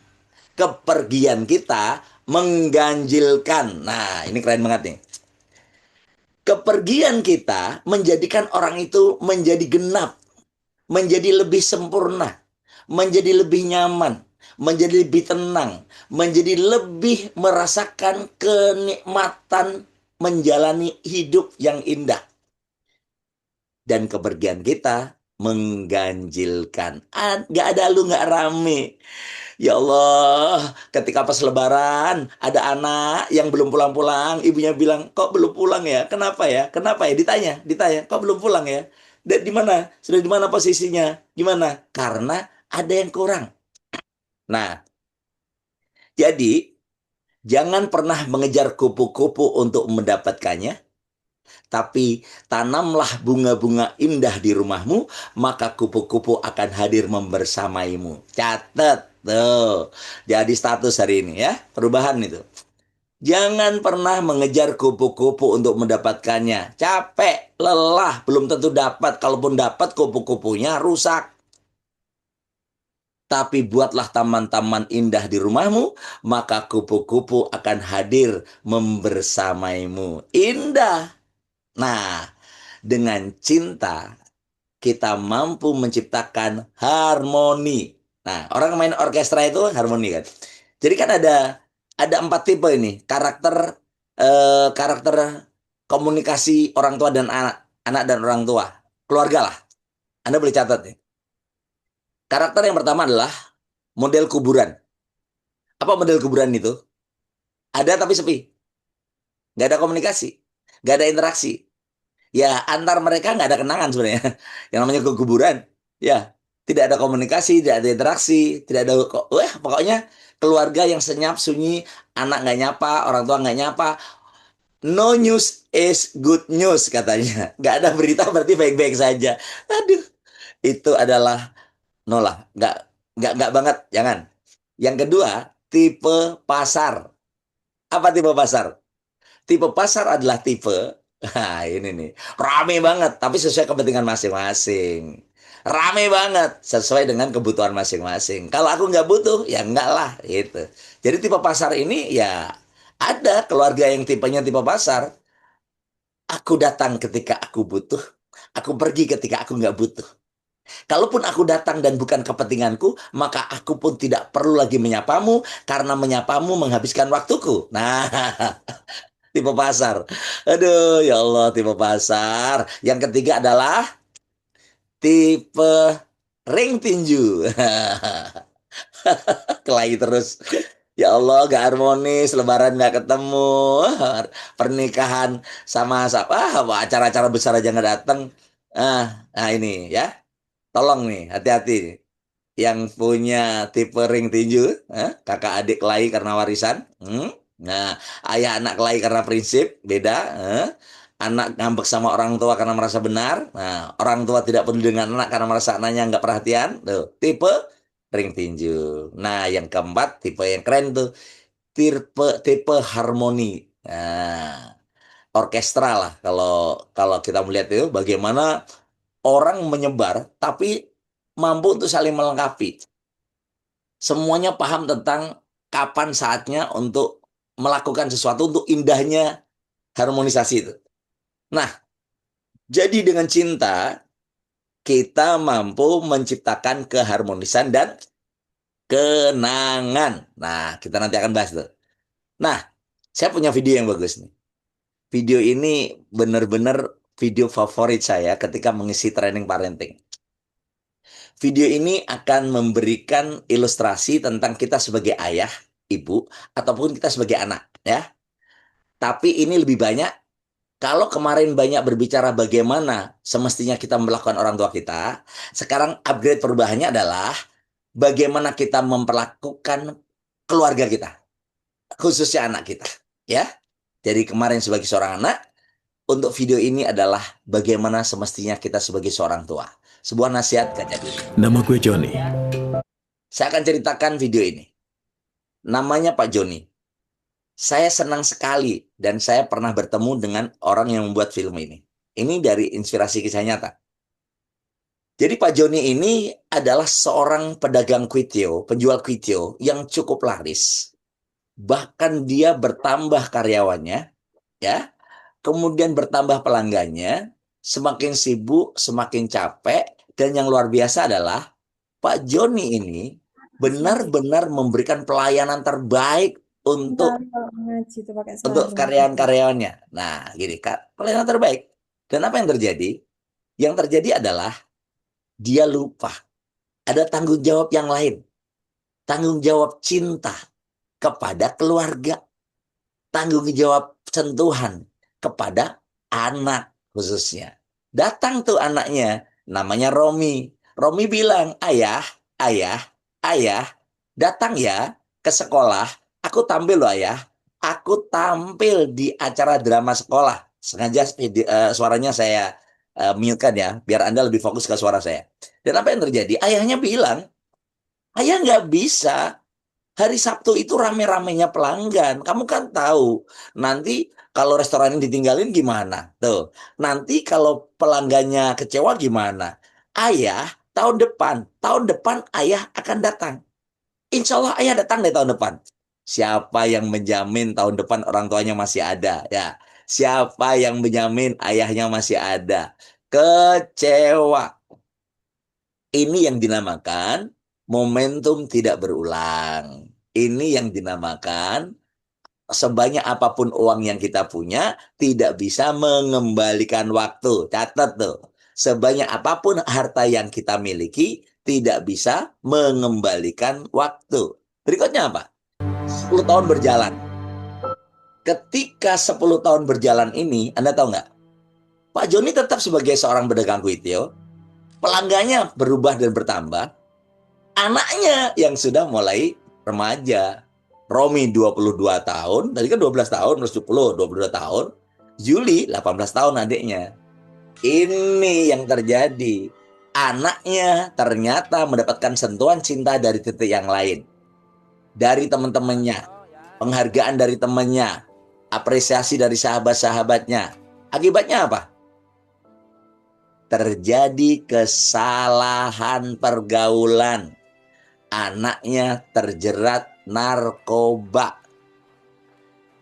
kepergian kita mengganjilkan. Nah, ini keren banget nih. Kepergian kita menjadikan orang itu menjadi genap, menjadi lebih sempurna, menjadi lebih nyaman, menjadi lebih tenang, menjadi lebih merasakan kenikmatan menjalani hidup yang indah. Dan kepergian kita mengganjilkan. Gak ada lu gak rame. Ya Allah, ketika pas lebaran ada anak yang belum pulang-pulang, ibunya bilang, "Kok belum pulang ya? Kenapa ya? Kenapa ya?" Ditanya, "Kok belum pulang ya? Di mana? Sudah di mana posisinya? Gimana?" Karena ada yang kurang. Nah, jadi jangan pernah mengejar kupu-kupu untuk mendapatkannya, tapi tanamlah bunga-bunga indah di rumahmu, maka kupu-kupu akan hadir membersamaimu. Catat tuh. Jadi status hari ini ya, perubahan itu. Jangan pernah mengejar kupu-kupu untuk mendapatkannya. Capek, lelah, belum tentu dapat. Kalaupun dapat, kupu-kupunya rusak. Tapi buatlah taman-taman indah di rumahmu, maka kupu-kupu akan hadir membersamaimu. Indah. Nah, dengan cinta, kita mampu menciptakan harmoni. Nah, orang main orkestra itu harmoni kan. Jadi kan ada 4 tipe ini karakter komunikasi orang tua dan anak dan orang tua, keluarga lah. Anda boleh catat nih. Karakter yang pertama adalah model kuburan. Apa model kuburan itu? Ada tapi sepi, nggak ada komunikasi, nggak ada interaksi. Ya antar mereka nggak ada kenangan sebenarnya. Yang namanya kuburan, ya tidak ada komunikasi, tidak ada interaksi, tidak ada pokoknya keluarga yang senyap sunyi, anak nggak nyapa, orang tua nggak nyapa. No news is good news katanya. Nggak ada berita berarti baik-baik saja. Aduh, itu adalah nolah, nggak banget, jangan. Yang kedua, tipe pasar. Apa tipe pasar? Tipe pasar adalah tipe, nah ini nih, rame banget, tapi sesuai kepentingan masing-masing. Rame banget, sesuai dengan kebutuhan masing-masing. Kalau aku nggak butuh, ya enggak lah, gitu. Jadi tipe pasar ini ya ada keluarga yang tipenya tipe pasar. Aku datang ketika aku butuh, aku pergi ketika aku nggak butuh. Kalaupun aku datang dan bukan kepentinganku, maka aku pun tidak perlu lagi menyapamu, karena menyapamu menghabiskan waktuku. Nah, tipe pasar. Aduh, ya Allah, tipe pasar. Yang ketiga adalah tipe ring tinju. Kelahi terus. Ya Allah, gak harmonis, lebaran gak ketemu, pernikahan sama acara-acara besar aja nggak datang. Nah ini ya, tolong nih, hati-hati yang punya tipe ring tinju, kakak adik kelahi karena warisan. Nah, ayah anak kelahi karena prinsip, beda. Anak ngambek sama orang tua karena merasa benar. Nah, orang tua tidak peduli dengan anak karena merasa anaknya nggak perhatian. Tuh, tipe ring tinju. Nah, yang keempat, tipe yang keren tuh, tipe harmoni. Nah, orkestra lah kalau kalau kita melihat itu bagaimana orang menyebar tapi mampu untuk saling melengkapi. Semuanya paham tentang kapan saatnya untuk melakukan sesuatu untuk indahnya harmonisasi itu. Nah, jadi dengan cinta kita mampu menciptakan keharmonisan dan kenangan. Nah, kita nanti akan bahas tuh. Nah, saya punya video yang bagus nih. Video ini benar-benar video favorit saya ketika mengisi training parenting. Video ini akan memberikan ilustrasi tentang kita sebagai ayah, ibu, ataupun kita sebagai anak, ya. Tapi ini lebih banyak, kalau kemarin banyak berbicara bagaimana semestinya kita melakukan orang tua kita, sekarang upgrade perubahannya adalah bagaimana kita memperlakukan keluarga kita, khususnya anak kita, ya. Jadi kemarin sebagai seorang anak, untuk video ini adalah bagaimana semestinya kita sebagai seorang tua. Sebuah nasihat kaca diri. Nama gue Joni. Saya akan ceritakan video ini. Namanya Pak Joni. Saya senang sekali dan saya pernah bertemu dengan orang yang membuat film ini. Ini dari inspirasi kisah nyata. Jadi Pak Joni ini adalah seorang pedagang kuitio, penjual kuitio yang cukup laris. Bahkan dia bertambah karyawannya, ya. Kemudian bertambah pelanggannya, semakin sibuk, semakin capek, dan yang luar biasa adalah Pak Joni ini benar-benar memberikan pelayanan terbaik untuk karyawan-karyawannya. Nah, gini, Kak, pelayanan terbaik. Dan apa yang terjadi? Yang terjadi adalah dia lupa ada tanggung jawab yang lain. Tanggung jawab cinta kepada keluarga. Tanggung jawab sentuhan kepada anak khususnya. Datang tuh anaknya, namanya Romi. Romi bilang, ayah, datang ya ke sekolah. Aku tampil loh ayah. Aku tampil di acara drama sekolah. Sengaja suaranya saya mute-kan ya, biar Anda lebih fokus ke suara saya. Dan apa yang terjadi? Ayahnya bilang, ayah nggak bisa. Hari Sabtu itu rame-ramenya pelanggan. Kamu kan tahu, nanti kalau restoran ini ditinggalin gimana? Tuh. Nanti kalau pelanggannya kecewa gimana? Ayah, tahun depan ayah akan datang. Insya Allah ayah datang deh tahun depan. Siapa yang menjamin tahun depan orang tuanya masih ada? Ya. Siapa yang menjamin ayahnya masih ada? Kecewa. Ini yang dinamakan momentum tidak berulang. Ini yang dinamakan sebanyak apapun uang yang kita punya, tidak bisa mengembalikan waktu. Catat tuh. Sebanyak apapun harta yang kita miliki, tidak bisa mengembalikan waktu. Berikutnya apa? 10 tahun berjalan. Ketika 10 tahun berjalan ini, Anda tahu nggak? Pak Joni tetap sebagai seorang pedagang kuitio, pelanggannya berubah dan bertambah, anaknya yang sudah mulai remaja. Romi 22 tahun, tadi kan 12 tahun, plus 10, 22 tahun. Juli 18 tahun adiknya. Ini yang terjadi. Anaknya ternyata mendapatkan sentuhan cinta dari titik yang lain. Dari teman-temannya, penghargaan dari temannya, apresiasi dari sahabat-sahabatnya. Akibatnya apa? Terjadi kesalahan pergaulan. Anaknya terjerat narkoba.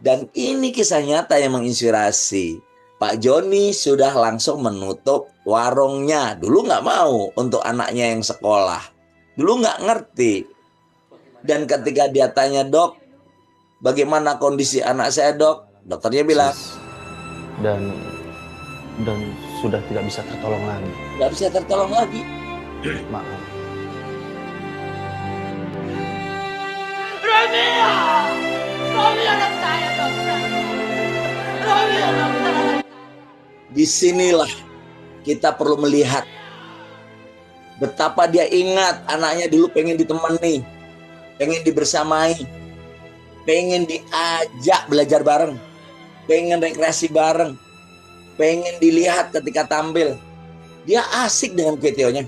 Dan ini kisah nyata yang menginspirasi. Pak Joni sudah langsung menutup warungnya. Dulu nggak mau untuk anaknya yang sekolah. Dulu nggak ngerti. Dan ketika dia tanya, dok, bagaimana kondisi anak saya dok? Dokternya bilang, Dan dan sudah tidak bisa tertolong lagi. Nggak bisa tertolong lagi. Maaf. Romeo! Romeo anak saya, dokter. Romeo, dokter. Disinilah kita perlu melihat betapa dia ingat anaknya dulu pengen ditemani, pengen dibersamai, pengen diajak belajar bareng, pengen rekreasi bareng, pengen dilihat ketika tampil. Dia asik dengan kuetionya,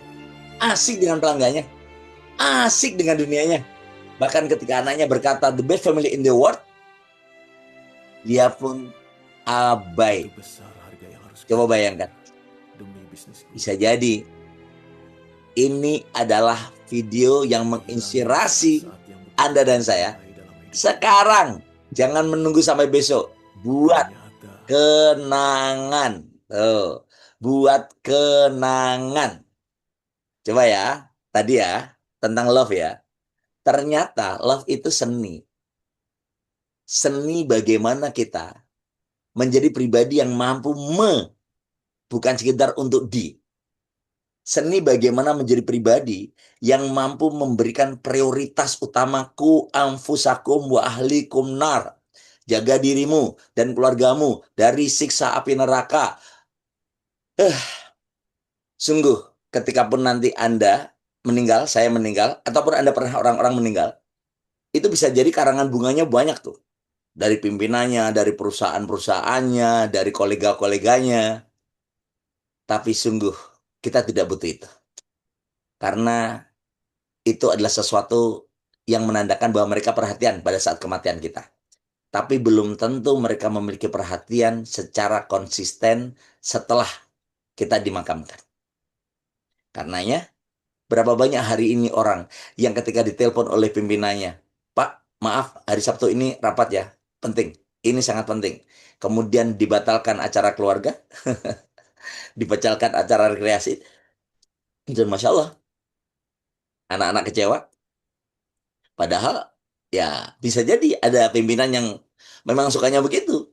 asik dengan pelanggannya, asik dengan dunianya. Bahkan ketika anaknya berkata the best family in the world, dia pun abai. Coba bayangkan, bisa jadi ini adalah video yang menginspirasi Anda dan saya. Sekarang, jangan menunggu sampai besok. Buat kenangan. Buat kenangan. Coba ya, tadi ya, tentang love ya. Ternyata love itu seni. Seni bagaimana kita menjadi pribadi yang mampu bukan sekedar untuk Seni bagaimana menjadi pribadi yang mampu memberikan prioritas utamaku anfusakum wa ahlikum nar. Jaga dirimu dan keluargamu dari siksa api neraka. Sungguh, ketika pun nanti Anda meninggal, saya meninggal, ataupun Anda pernah orang-orang meninggal, itu bisa jadi karangan bunganya banyak tuh. Dari pimpinannya, dari perusahaan-perusahaannya, dari kolega-koleganya. Tapi sungguh, kita tidak butuh itu. Karena itu adalah sesuatu yang menandakan bahwa mereka perhatian pada saat kematian kita. Tapi belum tentu mereka memiliki perhatian secara konsisten setelah kita dimakamkan. Karenanya, berapa banyak hari ini orang yang ketika ditelepon oleh pimpinannya, Pak, maaf, hari Sabtu ini rapat ya, penting, ini sangat penting. Kemudian dibatalkan acara keluarga, dibatalkan acara rekreasi, dan Masya Allah, anak-anak kecewa. Padahal, ya bisa jadi ada pimpinan yang memang sukanya begitu.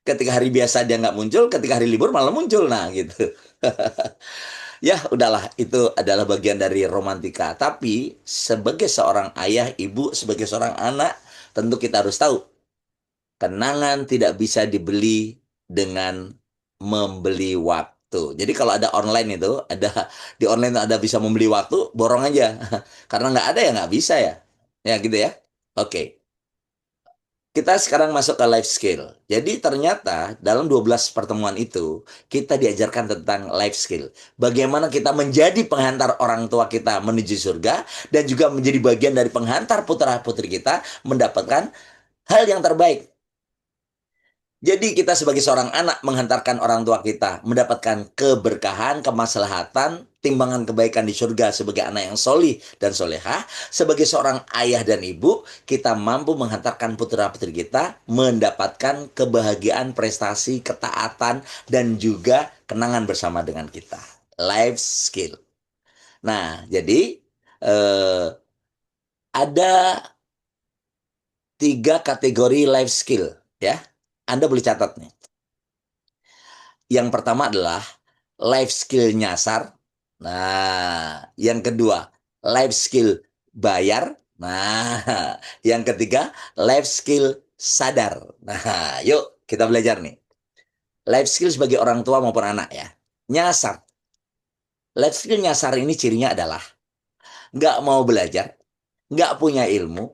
Ketika hari biasa dia nggak muncul, ketika hari libur malah muncul, nah gitu. Ya, udahlah, itu adalah bagian dari romantika. Tapi sebagai seorang ayah, ibu, sebagai seorang anak, tentu kita harus tahu, kenangan tidak bisa dibeli dengan membeli waktu. Jadi kalau ada online itu, di online ada bisa membeli waktu, borong aja. Karena nggak ada ya nggak bisa ya. Ya gitu ya. Oke. Kita sekarang masuk ke life skill. Jadi ternyata dalam 12 pertemuan itu, kita diajarkan tentang life skill. Bagaimana kita menjadi penghantar orang tua kita menuju surga, dan juga menjadi bagian dari penghantar putra-putri kita mendapatkan hal yang terbaik. Jadi kita sebagai seorang anak menghantarkan orang tua kita mendapatkan keberkahan, kemaslahatan, timbangan kebaikan di surga sebagai anak yang solih dan solehah. Sebagai seorang ayah dan ibu, kita mampu menghantarkan putra-putri kita mendapatkan kebahagiaan, prestasi, ketaatan, dan juga kenangan bersama dengan kita. Life skill. Nah, jadi ada 3 kategori life skill ya. Anda boleh catat nih. Yang pertama adalah life skill nyasar. Nah, yang kedua, life skill bayar. Nah, yang ketiga, life skill sadar. Nah, yuk kita belajar nih. Life skill sebagai orang tua maupun anak ya. Nyasar. Life skill nyasar ini cirinya adalah nggak mau belajar, nggak punya ilmu,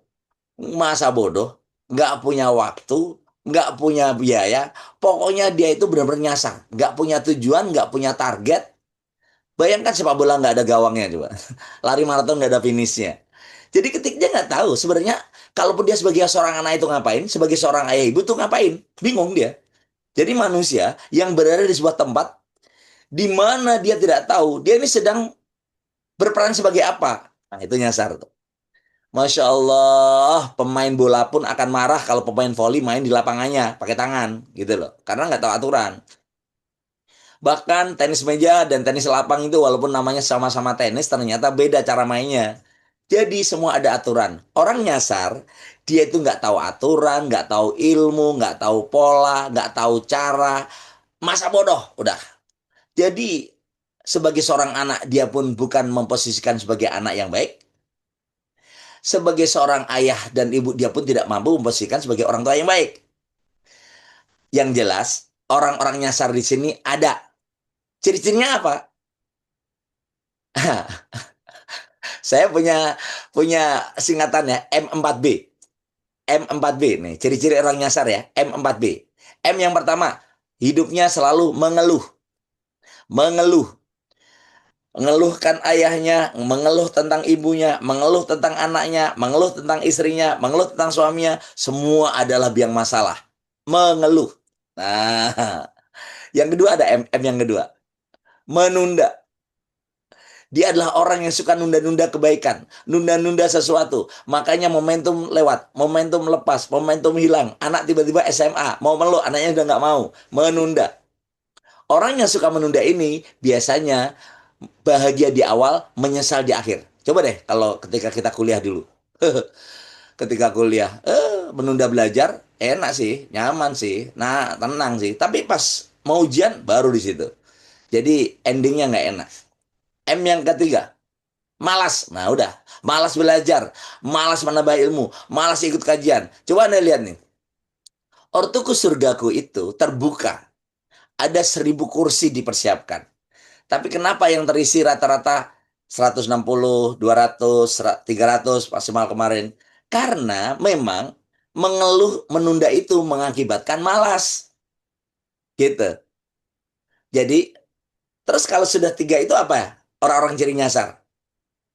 masa bodoh, nggak punya waktu, nggak punya biaya, pokoknya dia itu benar-benar nyasar, nggak punya tujuan, nggak punya target. Bayangkan sepak bola nggak ada gawangnya coba, lari maraton nggak ada finishnya. Jadi ketika dia nggak tahu sebenarnya, kalaupun dia sebagai seorang anak itu ngapain, sebagai seorang ayah ibu tuh ngapain, bingung dia. Jadi manusia yang berada di sebuah tempat di mana dia tidak tahu dia ini sedang berperan sebagai apa, nah itu nyasar tuh. Masya Allah, pemain bola pun akan marah kalau pemain voli main di lapangannya pakai tangan, gitu loh. Karena nggak tahu aturan. Bahkan tenis meja dan tenis lapang itu walaupun namanya sama-sama tenis, ternyata beda cara mainnya. Jadi semua ada aturan. Orang nyasar, dia itu nggak tahu aturan, nggak tahu ilmu, nggak tahu pola, nggak tahu cara. Masa bodoh, udah. Jadi sebagai seorang anak dia pun bukan memposisikan sebagai anak yang baik. Sebagai seorang ayah dan ibu dia pun tidak mampu memposisikan sebagai orang tua yang baik. Yang jelas orang-orang nyasar di sini ada. Ciri-cirinya apa? Saya punya punya singkatannya M4B. M4B nih, ciri-ciri orang nyasar ya, M4B. M yang pertama, hidupnya selalu mengeluh. Mengeluh. Mengeluhkan ayahnya, mengeluh tentang ibunya, mengeluh tentang anaknya, mengeluh tentang istrinya, mengeluh tentang suaminya. Semua adalah biang masalah. Mengeluh. Nah, yang kedua ada M yang kedua. Menunda. Dia adalah orang yang suka nunda-nunda kebaikan, nunda-nunda sesuatu. Makanya momentum lewat, momentum lepas, momentum hilang. Anak tiba-tiba SMA, mau meluk, anaknya udah nggak mau. Menunda. Orang yang suka menunda ini biasanya bahagia di awal, menyesal di akhir. Coba deh kalau ketika kita kuliah dulu. Ketika kuliah, menunda belajar, enak sih, nyaman sih, nah tenang sih. Tapi pas mau ujian, baru di situ. Jadi endingnya nggak enak. M yang ketiga, malas. Nah udah, malas belajar, malas menambah ilmu, malas ikut kajian. Coba Anda lihat nih, Ortuku Surgaku itu terbuka. Ada 1.000 kursi dipersiapkan. Tapi kenapa yang terisi rata-rata 160, 200, 300 maksimal kemarin? Karena memang mengeluh menunda itu mengakibatkan malas. Gitu. Jadi, terus kalau sudah tiga itu apa ya? Orang-orang ciri nyasar.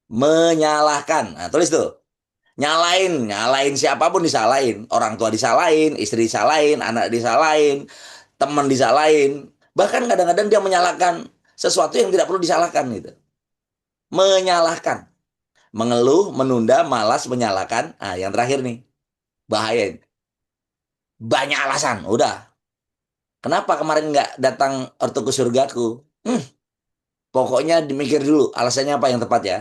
Menyalahkan. Nah, tulis tuh. Nyalain siapapun disalahin. Orang tua disalahin, istri disalahin, anak disalahin, teman disalahin. Bahkan kadang-kadang dia menyalahkan sesuatu yang tidak perlu disalahkan gitu. Menyalahkan. Mengeluh, menunda, malas, menyalahkan. Ah, yang terakhir nih. Bahaya. Banyak alasan. Udah. Kenapa kemarin nggak datang ortu ke surgaku? Pokoknya dimikir dulu alasannya apa yang tepat ya.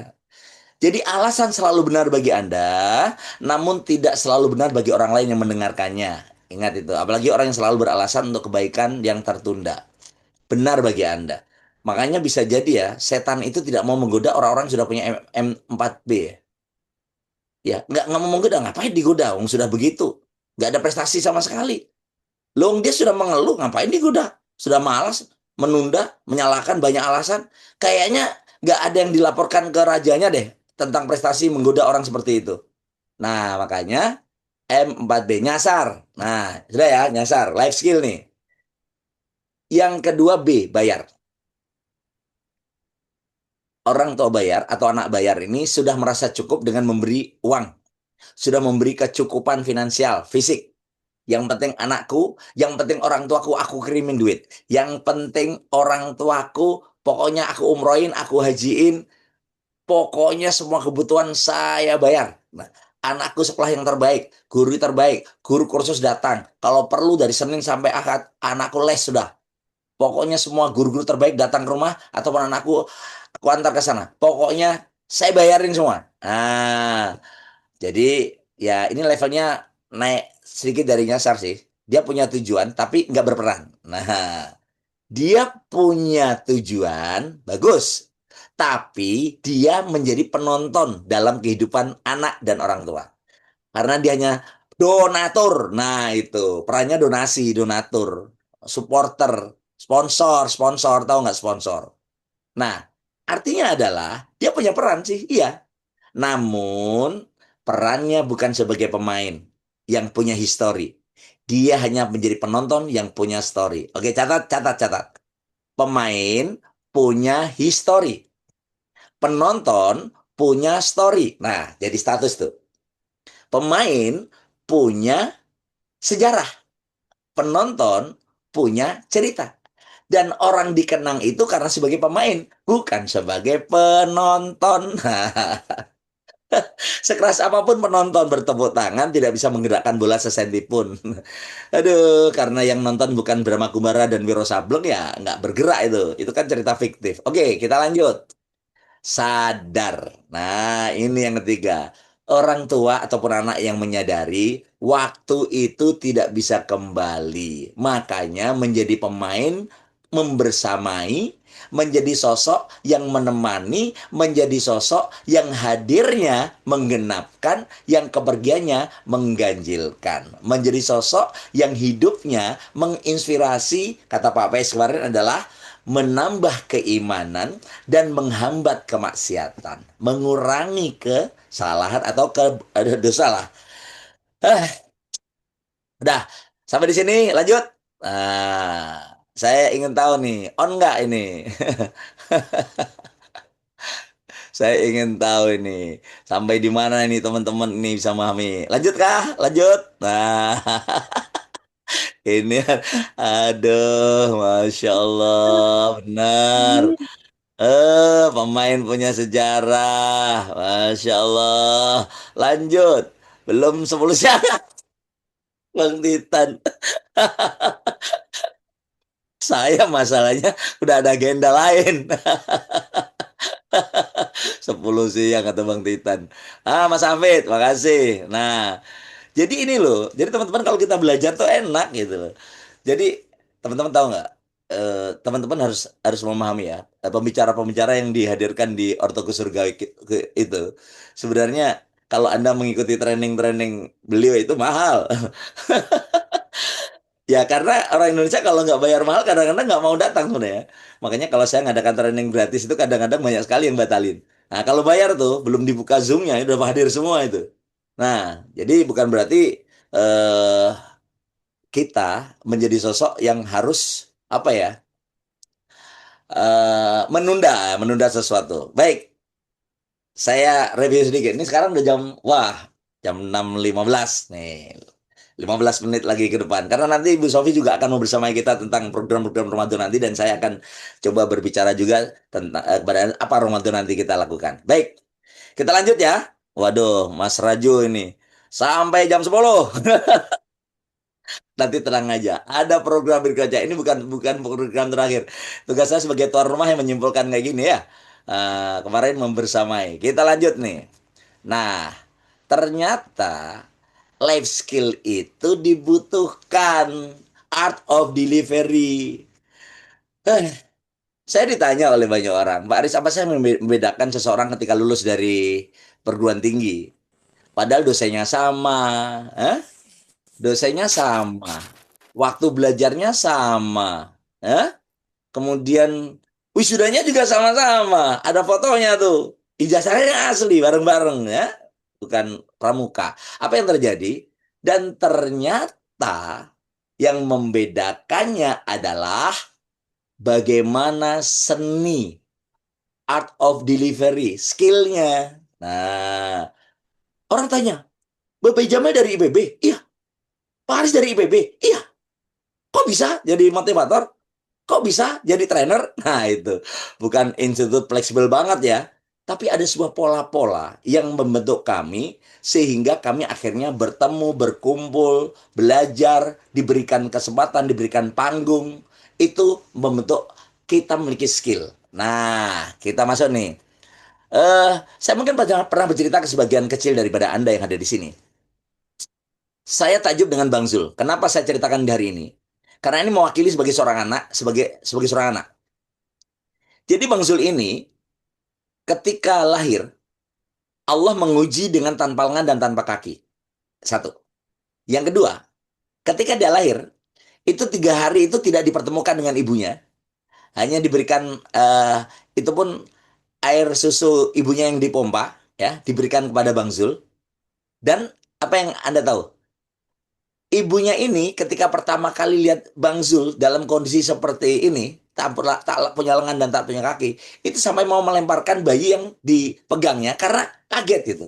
Jadi alasan selalu benar bagi Anda, namun tidak selalu benar bagi orang lain yang mendengarkannya. Ingat itu, apalagi orang yang selalu beralasan untuk kebaikan yang tertunda. Benar bagi Anda. Makanya bisa jadi ya, setan itu tidak mau menggoda orang-orang yang sudah punya M4B ya. Ya, nggak mau menggoda, ngapain digoda? Wong sudah begitu. Nggak ada prestasi sama sekali. Loh, dia sudah mengeluh, ngapain digoda? Sudah malas, menunda, menyalahkan banyak alasan. Kayaknya nggak ada yang dilaporkan ke rajanya deh tentang prestasi menggoda orang seperti itu. Nah, makanya M4B, nyasar. Nah, sudah ya, nyasar. Life skill nih. Yang kedua B, bayar. Orang tua bayar atau anak bayar ini sudah merasa cukup dengan memberi uang. Sudah memberi kecukupan finansial, fisik. Yang penting anakku, yang penting orang tuaku, aku kirimin duit. Yang penting orang tuaku, pokoknya aku umrohin, aku hajiin, pokoknya semua kebutuhan saya bayar. Nah, anakku sekolah yang terbaik, guru terbaik, guru kursus datang. Kalau perlu dari Senin sampai Ahad, anakku les sudah. Pokoknya semua guru-guru terbaik datang ke rumah ataupun anakku, aku antar ke sana. Pokoknya saya bayarin semua. Nah, jadi ya ini levelnya naik sedikit dari nyasar sih. Dia punya tujuan tapi nggak berperan. Nah, dia punya tujuan bagus. Tapi dia menjadi penonton dalam kehidupan anak dan orang tua. Karena dia hanya donatur. Nah, itu perannya donasi, donatur, supporter, sponsor, tahu nggak sponsor? Nah, artinya adalah dia punya peran sih, iya. Namun, perannya bukan sebagai pemain yang punya histori. Dia hanya menjadi penonton yang punya story. Oke, catat, catat, catat. Pemain punya histori. Penonton punya story. Nah, jadi status tuh. Pemain punya sejarah. Penonton punya cerita. Dan orang dikenang itu karena sebagai pemain, bukan sebagai penonton. Sekeras apapun penonton bertepuk tangan tidak bisa menggerakkan bola sesenti pun. Aduh, karena yang nonton bukan Brahma Kumbara dan Wiro Sableng ya nggak bergerak itu. Itu kan cerita fiktif. Oke, kita lanjut. Sadar. Nah, ini yang ketiga. Orang tua ataupun anak yang menyadari Waktu itu tidak bisa kembali. Makanya menjadi pemain, membersamai, menjadi sosok yang menemani, menjadi sosok yang hadirnya menggenapkan, yang kepergiannya mengganjilkan. Menjadi sosok yang hidupnya menginspirasi, kata Pak Pes kemarin adalah menambah keimanan dan menghambat kemaksiatan, mengurangi kesalahan atau dosa lah. Udah, sampai di sini lanjut. Saya ingin tahu nih, on nggak ini? Saya ingin tahu ini sampai di mana ini teman-teman ini bisa memahami. Lanjut kah? Lanjut. Nah, ini aduh, masya Allah, benar. Pemain punya sejarah, masya Allah. Lanjut, belum 10 syarat, Bang Titan. Saya masalahnya udah ada agenda lain. 10 siang kata Bang Titan. Mas Hafid, makasih. Nah, jadi ini loh. Jadi teman-teman kalau kita belajar tuh enak gitu loh. Jadi teman-teman tahu nggak? Teman-teman harus harus memahami ya. Pembicara-pembicara yang dihadirkan di Ortoku Surgawi itu sebenarnya kalau Anda mengikuti training-training beliau itu mahal. Ya karena orang Indonesia kalau nggak bayar mahal kadang-kadang nggak mau datang sebenarnya. Makanya kalau saya ngadakan training gratis itu kadang-kadang banyak sekali yang batalin. Nah kalau bayar tuh belum dibuka Zoom-nya udah hadir semua itu. Nah jadi bukan berarti eh kita menjadi sosok yang harus apa ya menunda menunda sesuatu. Baik, saya review sedikit. Ini sekarang udah jam 6.15 nih. 15 menit lagi ke depan. Karena nanti Ibu Sofi juga akan mau bersama kita tentang program-program Ramadan nanti dan saya akan coba berbicara juga tentang kepada apa Ramadan nanti kita lakukan. Baik, kita lanjut ya. Waduh, Mas Raju ini sampai jam 10. Nanti tenang aja. Ada program berikutnya. Ini bukan bukan program terakhir. Tugas saya sebagai tuan rumah yang menyimpulkan kayak gini ya. Kemarin membersamai. Kita lanjut nih. Nah, ternyata life skill itu dibutuhkan art of delivery. Eh, saya ditanya oleh banyak orang, Pak Aris, apa saya membedakan seseorang ketika lulus dari perguruan tinggi? Padahal dosennya sama, eh? Dosennya sama, waktu belajarnya sama, eh? Kemudian wisudanya juga sama-sama, ada fotonya tuh, ijazahnya asli bareng-bareng ya, bukan pramuka. Apa yang terjadi? Dan ternyata yang membedakannya adalah bagaimana seni art of delivery, skillnya. Nah, orang tanya, Bapak Jamil dari IPB? Iya. Pak Haris dari IPB? Iya. Kok bisa jadi motivator? Kok bisa jadi trainer? Nah, itu bukan institut fleksibel banget ya. Tapi ada sebuah pola-pola yang membentuk kami sehingga kami akhirnya bertemu, berkumpul, belajar, diberikan kesempatan, diberikan panggung. Itu membentuk kita memiliki skill. Nah, kita masuk nih. Saya mungkin pernah bercerita ke sebagian kecil daripada Anda yang ada di sini. Saya takjub dengan Bang Zul. Kenapa saya ceritakan di hari ini? Karena ini mewakili sebagai seorang anak, sebagai seorang anak. Jadi Bang Zul ini ketika lahir, Allah menguji dengan tanpa lengan dan tanpa kaki. Satu. Yang kedua, ketika dia lahir, itu 3 hari itu tidak dipertemukan dengan ibunya. Hanya diberikan, itu pun air susu ibunya yang dipompa, ya, diberikan kepada Bang Zul. Dan apa yang Anda tahu? Ibunya ini ketika pertama kali lihat Bang Zul dalam kondisi seperti ini, tak punya lengan dan tak punya kaki, itu sampai mau melemparkan bayi yang dipegangnya karena kaget gitu.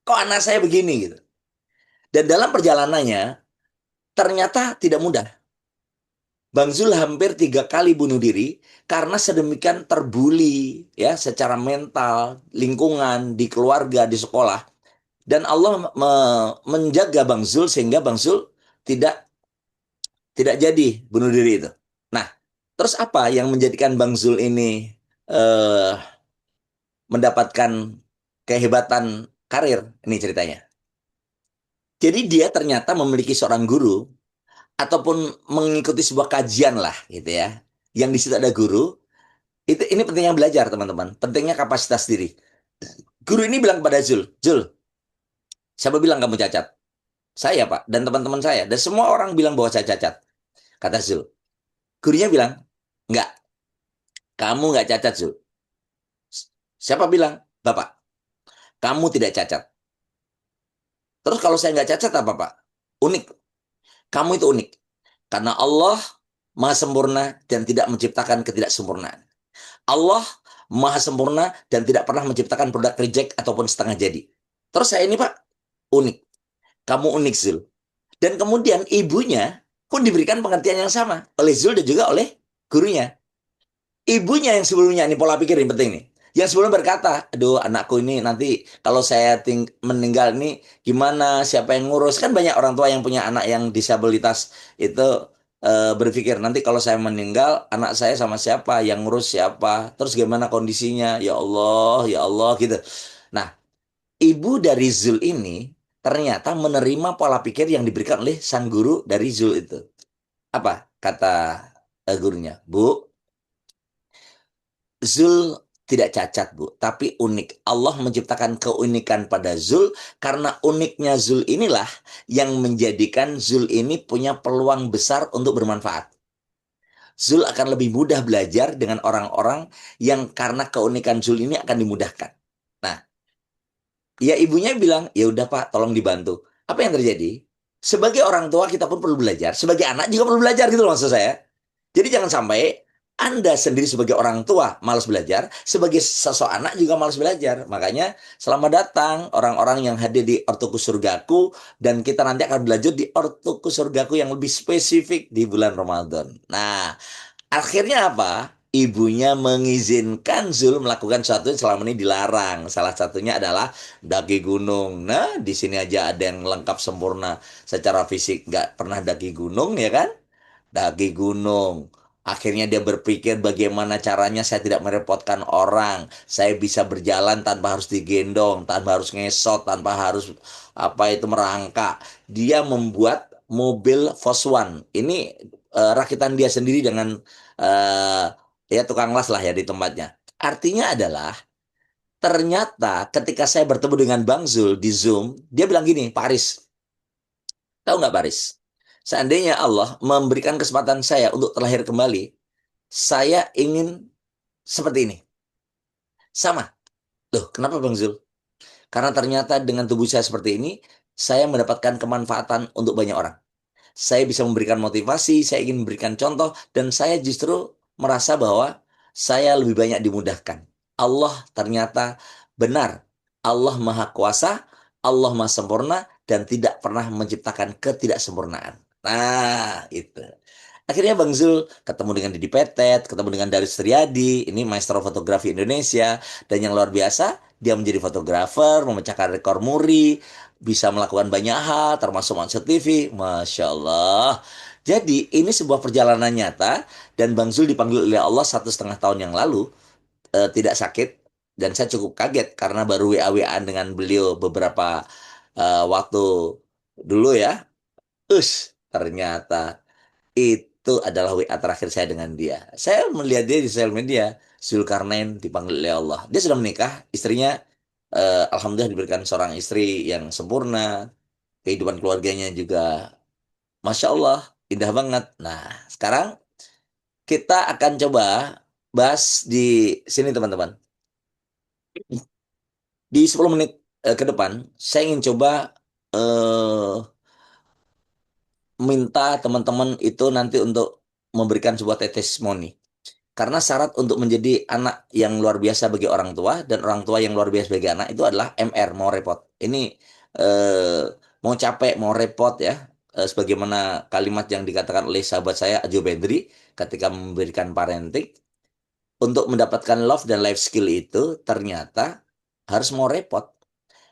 Kok anak saya begini gitu. Dan dalam perjalanannya ternyata tidak mudah. Bang Zul hampir 3 kali bunuh diri karena sedemikian terbuli ya secara mental, lingkungan, di keluarga, di sekolah. Dan Allah menjaga Bang Zul sehingga Bang Zul tidak tidak jadi bunuh diri itu. Nah, terus apa yang menjadikan Bang Zul ini eh, mendapatkan kehebatan karir? Ini ceritanya. Jadi dia ternyata memiliki seorang guru ataupun mengikuti sebuah kajian lah gitu ya. Yang di situ ada guru, ini pentingnya belajar teman-teman, pentingnya kapasitas diri. Guru ini bilang kepada Zul, Zul, siapa bilang kamu cacat? Saya Pak, dan teman-teman saya, dan semua orang bilang bahwa saya cacat. Kata Zul. Gurunya bilang, enggak, kamu enggak cacat Zul. Siapa bilang? Bapak, kamu tidak cacat. Terus kalau saya enggak cacat apa Pak? Unik. Kamu itu unik. Karena Allah maha sempurna dan tidak menciptakan ketidaksempurnaan. Allah maha sempurna dan tidak pernah menciptakan produk reject ataupun setengah jadi. Terus saya ini Pak, unik. Kamu unik Zul. Dan kemudian ibunya pun diberikan pengertian yang sama oleh Zul dan juga oleh gurunya. Ibunya yang sebelumnya, ini pola pikir yang penting nih. Yang sebelum berkata, aduh anakku ini nanti kalau saya meninggal ini gimana, siapa yang ngurus? Kan banyak orang tua yang punya anak yang disabilitas itu berpikir nanti kalau saya meninggal anak saya sama siapa, yang ngurus siapa, terus gimana kondisinya, ya Allah gitu. Nah, ibu dari Zul ini ternyata menerima pola pikir yang diberikan oleh sang guru dari Zul itu. Apa kata gurunya? Bu, Zul tidak cacat, Bu, tapi unik. Allah menciptakan keunikan pada Zul karena uniknya Zul inilah yang menjadikan Zul ini punya peluang besar untuk bermanfaat. Zul akan lebih mudah belajar dengan orang-orang yang karena keunikan Zul ini akan dimudahkan. Nah, ya ibunya bilang, ya udah Pak, tolong dibantu. Apa yang terjadi? Sebagai orang tua kita pun perlu belajar, sebagai anak juga perlu belajar gitu loh maksud saya. Jadi jangan sampai Anda sendiri sebagai orang tua malas belajar, sebagai sosok anak juga malas belajar. Makanya selamat datang orang-orang yang hadir di Ortuku Surgaku, dan kita nanti akan belajar di Ortuku Surgaku yang lebih spesifik di bulan Ramadan. Nah, akhirnya apa? Ibunya mengizinkan Zul melakukan sesuatu yang selama ini dilarang. Salah satunya adalah daki gunung. Nah, di sini aja ada yang lengkap sempurna secara fisik, nggak pernah daki gunung ya kan? Daki gunung. Akhirnya dia berpikir bagaimana caranya saya tidak merepotkan orang. Saya bisa berjalan tanpa harus digendong, tanpa harus ngesot, tanpa harus apa itu merangkak. Dia membuat mobil Foswan. Ini rakitan dia sendiri dengan eh, ya tukang las lah ya di tempatnya. Artinya adalah ternyata ketika saya bertemu dengan Bang Zul di Zoom, dia bilang gini, Pak Aris, tahu nggak Pak Aris? Seandainya Allah memberikan kesempatan saya untuk terlahir kembali, saya ingin seperti ini. Sama. Loh, kenapa Bang Zul? Karena ternyata dengan tubuh saya seperti ini, saya mendapatkan kemanfaatan untuk banyak orang. Saya bisa memberikan motivasi, saya ingin memberikan contoh, dan saya justru merasa bahwa saya lebih banyak dimudahkan. Allah ternyata benar. Allah Maha Kuasa, Allah Maha Sempurna, dan tidak pernah menciptakan ketidaksempurnaan. Nah, itu. Akhirnya Bang Zul ketemu dengan Didi Petet, ketemu dengan Darius Triadi, ini maestro fotografi Indonesia, dan yang luar biasa, dia menjadi fotografer, memecahkan rekor muri, bisa melakukan banyak hal, termasuk masuk TV, Masya Allah. Jadi ini sebuah perjalanan nyata, dan Bang Zul dipanggil oleh Allah 1,5 tahun yang lalu, tidak sakit, dan saya cukup kaget karena baru WA-WAan dengan beliau beberapa waktu dulu ya. Ternyata itu adalah WA terakhir saya dengan dia. Saya melihat dia di sosial media, Zulkarnain dipanggil oleh Allah. Dia sudah menikah, istrinya alhamdulillah diberikan seorang istri yang sempurna, kehidupan keluarganya juga, Masya Allah, indah banget. Nah, sekarang kita akan coba bahas di sini teman-teman. Di 10 menit ke depan, saya ingin coba eh, minta teman-teman itu nanti untuk memberikan sebuah testimoni. Karena syarat untuk menjadi anak yang luar biasa bagi orang tua dan orang tua yang luar biasa bagi anak itu adalah MR, mau repot. Ini eh, mau capek, mau repot ya. Sebagaimana kalimat yang dikatakan oleh sahabat saya Ajo Bedri ketika memberikan parenting, untuk mendapatkan love dan life skill itu ternyata harus mau repot.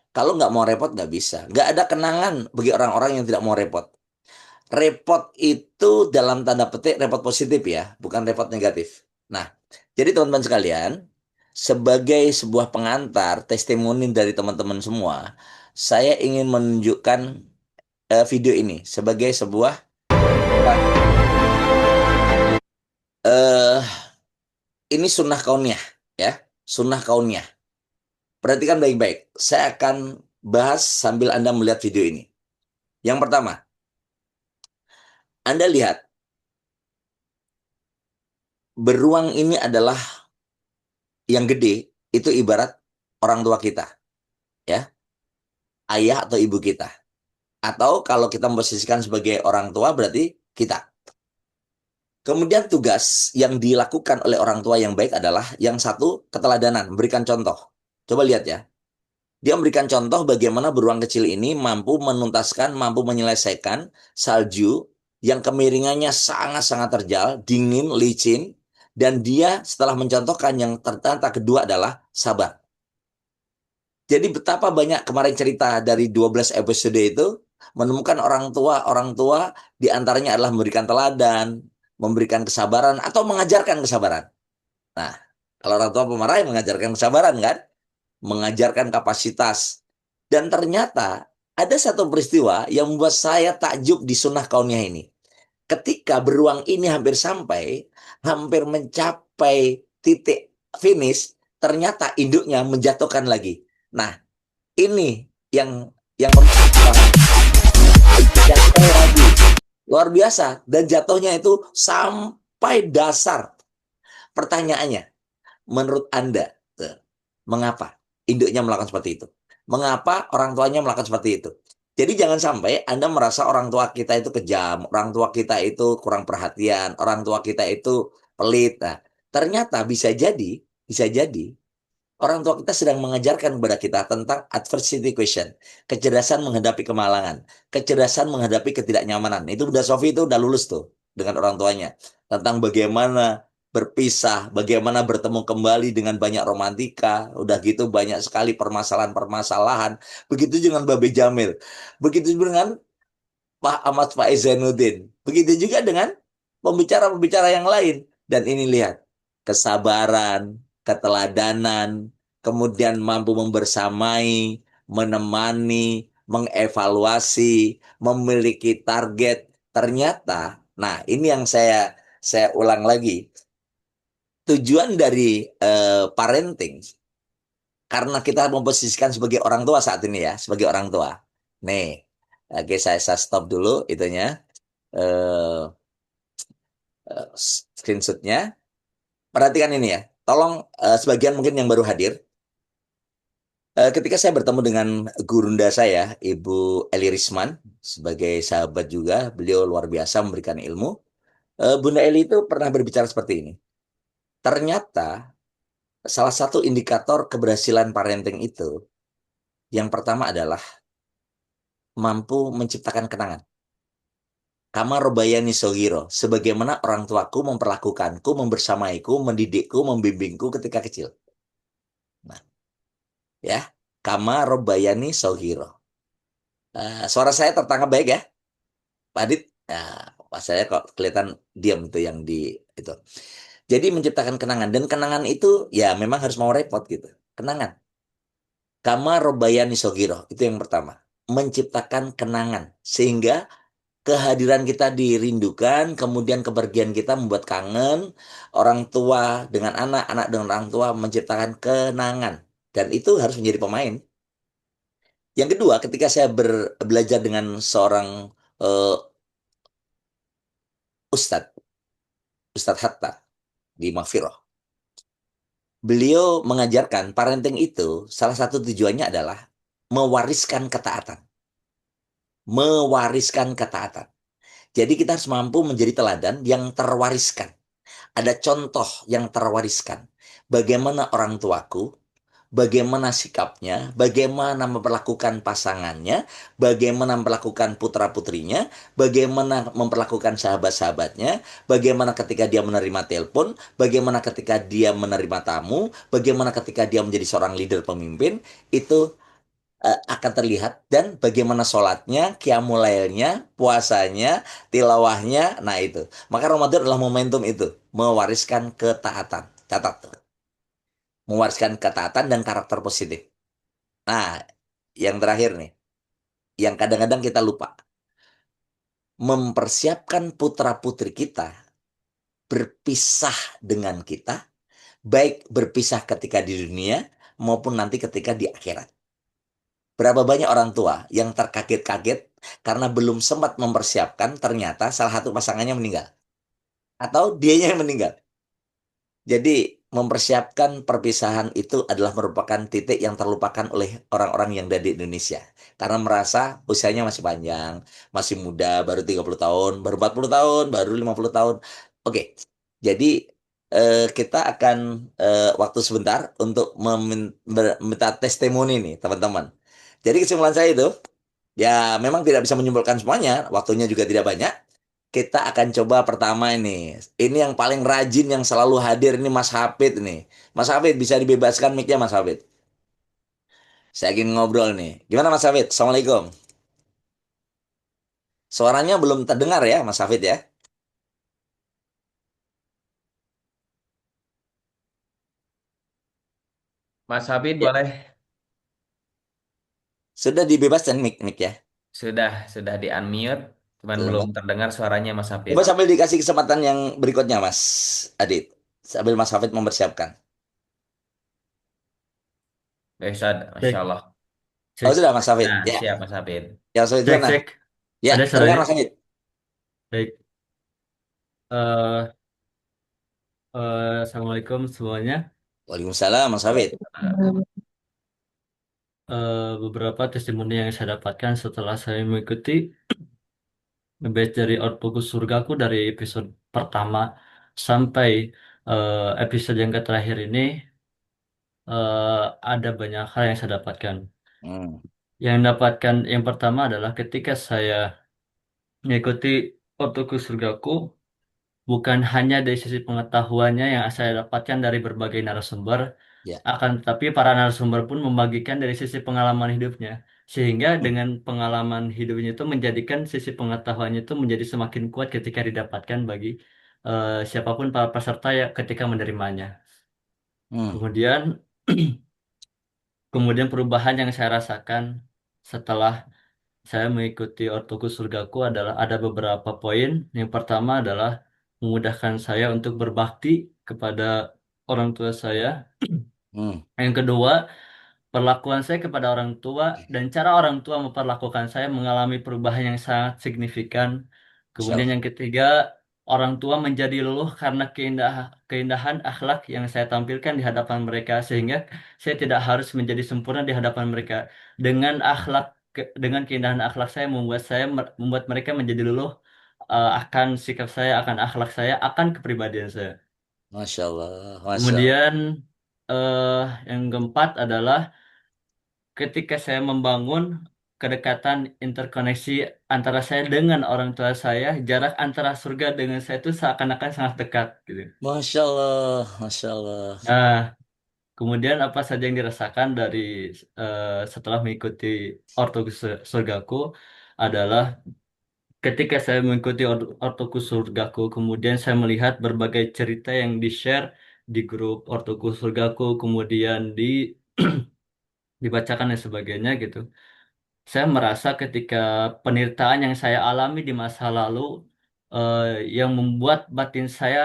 Kalau nggak mau repot nggak bisa. Nggak ada kenangan bagi orang-orang yang tidak mau repot. Repot itu dalam tanda petik repot positif ya, bukan repot negatif. Nah, jadi teman-teman sekalian, sebagai sebuah pengantar testimoni dari teman-teman semua, saya ingin menunjukkan video ini sebagai sebuah eh ini sunnah kauniyah ya, sunnah kauniyah. Perhatikan baik-baik. Saya akan bahas sambil Anda melihat video ini. Yang pertama, Anda lihat beruang ini adalah yang gede, itu ibarat orang tua kita, ya, ayah atau ibu kita. Atau kalau kita memposisikan sebagai orang tua berarti kita. Kemudian tugas yang dilakukan oleh orang tua yang baik adalah yang satu, keteladanan, memberikan contoh. Coba lihat ya. Dia memberikan contoh bagaimana beruang kecil ini mampu menuntaskan, mampu menyelesaikan salju yang kemiringannya sangat-sangat terjal, dingin, licin, dan dia setelah mencontohkan yang ternyata kedua adalah sabar. Jadi betapa banyak kemarin cerita dari 12 episode itu menemukan orang tua di antaranya adalah memberikan teladan, memberikan kesabaran atau mengajarkan kesabaran. Nah, kalau orang tua pemarah yang mengajarkan kesabaran kan, mengajarkan kapasitas. Dan ternyata ada satu peristiwa yang membuat saya takjub di sunnah kauniyah ini. Ketika beruang ini hampir mencapai titik finish, ternyata induknya menjatuhkan lagi. Nah, ini yang perlu kita pahami. Jatuh lagi. Luar biasa. Dan jatuhnya itu sampai dasar. Pertanyaannya, menurut Anda, mengapa induknya melakukan seperti itu? Mengapa orang tuanya melakukan seperti itu? Jadi jangan sampai Anda merasa orang tua kita itu kejam, orang tua kita itu kurang perhatian, orang tua kita itu pelit. Nah, ternyata bisa jadi orang tua kita sedang mengajarkan kepada kita tentang adversity question, kecerdasan menghadapi kemalangan, kecerdasan menghadapi ketidaknyamanan. Itu udah Sofi itu udah lulus tuh dengan orang tuanya tentang bagaimana berpisah, bagaimana bertemu kembali dengan banyak romantika, udah gitu banyak sekali permasalahan-permasalahan. Begitu dengan Babe Jamil, begitu dengan Pak Ahmad Faiz Zainuddin, begitu juga dengan pembicara-pembicara yang lain. Dan ini lihat, kesabaran, keteladanan, kemudian mampu membersamai, menemani, mengevaluasi, memiliki target. Ternyata, nah ini yang saya ulang lagi. Tujuan dari parenting, karena kita memposisikan sebagai orang tua saat ini ya, sebagai orang tua. Nih, oke saya stop dulu itunya, eh, screenshotnya. Perhatikan ini ya. Tolong sebagian mungkin yang baru hadir. Ketika saya bertemu dengan gurunda saya, Ibu Eli Risman, sebagai sahabat juga, beliau luar biasa memberikan ilmu. Bunda Eli itu pernah berbicara seperti ini. Ternyata salah satu indikator keberhasilan parenting itu, yang pertama adalah mampu menciptakan kenangan. Kama robayani sogiro, sebagaimana orang tuaku memperlakukanku, membersamaiku, mendidikku, membimbingku ketika kecil. Nah, ya, kama robayani sogiro. Suara saya tertangkap baik ya, Pak Adit? Pas saya kok kelihatan diam itu yang di itu. Jadi menciptakan kenangan, dan kenangan itu ya memang harus mau repot gitu. Kenangan. Kama robayani sogiro, itu yang pertama. Menciptakan kenangan sehingga kehadiran kita dirindukan, kemudian kepergian kita membuat kangen, orang tua dengan anak, anak dengan orang tua menciptakan kenangan. Dan itu harus menjadi pemain. Yang kedua, ketika saya belajar dengan seorang uh, ustadz, Ustadz Hatta di Mafiroh, beliau mengajarkan parenting itu salah satu tujuannya adalah mewariskan ketaatan. Mewariskan ketaatan. Jadi kita harus mampu menjadi teladan yang terwariskan. Ada contoh yang terwariskan. Bagaimana orang tuaku, bagaimana sikapnya, bagaimana memperlakukan pasangannya, bagaimana memperlakukan putra-putrinya, bagaimana memperlakukan sahabat-sahabatnya, bagaimana ketika dia menerima telepon, bagaimana ketika dia menerima tamu, bagaimana ketika dia menjadi seorang leader pemimpin, itu akan terlihat, dan bagaimana sholatnya, qiyamulailnya, puasanya, tilawahnya, nah itu. Maka Ramadan adalah momentum itu, mewariskan ketaatan. Catat tuh. Mewariskan ketaatan dan karakter positif. Nah, yang terakhir nih, yang kadang-kadang kita lupa. mempersiapkan putra-putri kita berpisah dengan kita, baik berpisah ketika di dunia maupun nanti ketika di akhirat. Berapa banyak orang tua yang terkaget-kaget karena belum sempat mempersiapkan, ternyata salah satu pasangannya meninggal atau dianya yang meninggal. Jadi mempersiapkan perpisahan itu adalah merupakan titik yang terlupakan oleh orang-orang yang ada di Indonesia. Karena merasa usianya masih panjang, masih muda, baru 30 tahun, baru 40 tahun, baru 50 tahun. Oke, jadi kita akan waktu sebentar untuk meminta testimoni nih teman-teman. Jadi kesimpulan saya itu, ya memang tidak bisa menyimpulkan semuanya, waktunya juga tidak banyak. Kita akan coba pertama ini. Ini yang paling rajin yang selalu hadir ini Mas Hafid nih. Mas Hafid bisa dibebaskan mic-nya Mas Hafid. Saya ingin ngobrol nih. Gimana Mas Hafid? Assalamualaikum. Suaranya belum terdengar ya Mas Hafid ya? Mas Hafid Ya. boleh. Sudah dibebaskan mic ya? Sudah di unmute, cuman belum Belum. terdengar suaranya Mas Hafid. Coba sambil dikasih kesempatan yang berikutnya Mas Adit. Sambil Mas Hafid mempersiapkan. Baik, Ustaz. Masya Cek, Allah. Oh cek, sudah Mas Hafid. Nah, Ya. siap Mas Hafid. Ya Mas Hafid cek, mana? cek. Ya, Ada terdengar suaranya? Mas Hafid. Baik. Assalamualaikum semuanya. Waalaikumsalam Mas Hafid. Beberapa testimoni yang saya dapatkan setelah saya mengikuti batch dari Ortogus Surgaku dari episode pertama sampai episode yang terakhir ini, ada banyak hal yang saya dapatkan. Hmm. Yang pertama adalah ketika saya mengikuti Ortogus Surgaku, bukan hanya dari sisi pengetahuannya yang saya dapatkan dari berbagai narasumber, Ya. akan tetapi para narasumber pun membagikan dari sisi pengalaman hidupnya. Sehingga Hmm. dengan pengalaman hidupnya itu menjadikan sisi pengetahuannya itu menjadi semakin kuat ketika didapatkan bagi siapapun para peserta ya ketika menerimanya. Hmm. Kemudian kemudian perubahan yang saya rasakan setelah saya mengikuti Ortoku Surgaku adalah ada beberapa poin. Yang pertama adalah memudahkan saya untuk berbakti kepada orang tua saya. Hmm. Yang kedua, perlakuan saya kepada orang tua dan cara orang tua memperlakukan saya mengalami perubahan yang sangat signifikan. Masya Kemudian Allah. yang ketiga, orang tua menjadi luluh karena keindahan akhlak yang saya tampilkan di hadapan mereka sehingga saya tidak harus menjadi sempurna di hadapan mereka. Dengan dengan keindahan akhlak membuat mereka menjadi luluh akan sikap saya, akan akhlak saya, akan kepribadian saya. Masya Allah. Masya Allah. Kemudian eh, yang keempat adalah ketika saya membangun kedekatan interkoneksi antara saya dengan orang tua saya, jarak antara surga dengan saya itu seakan-akan sangat dekat gitu. Masya Allah. Masya Allah. Nah, kemudian apa saja yang dirasakan dari setelah mengikuti Ortokus Surgaku adalah ketika saya mengikuti Ortokus Surgaku, kemudian saya melihat berbagai cerita yang di-share di grup Ortokus Surgaku, kemudian dibacakan dan sebagainya gitu. Saya merasa ketika peneritaan yang saya alami di masa lalu eh, yang membuat batin saya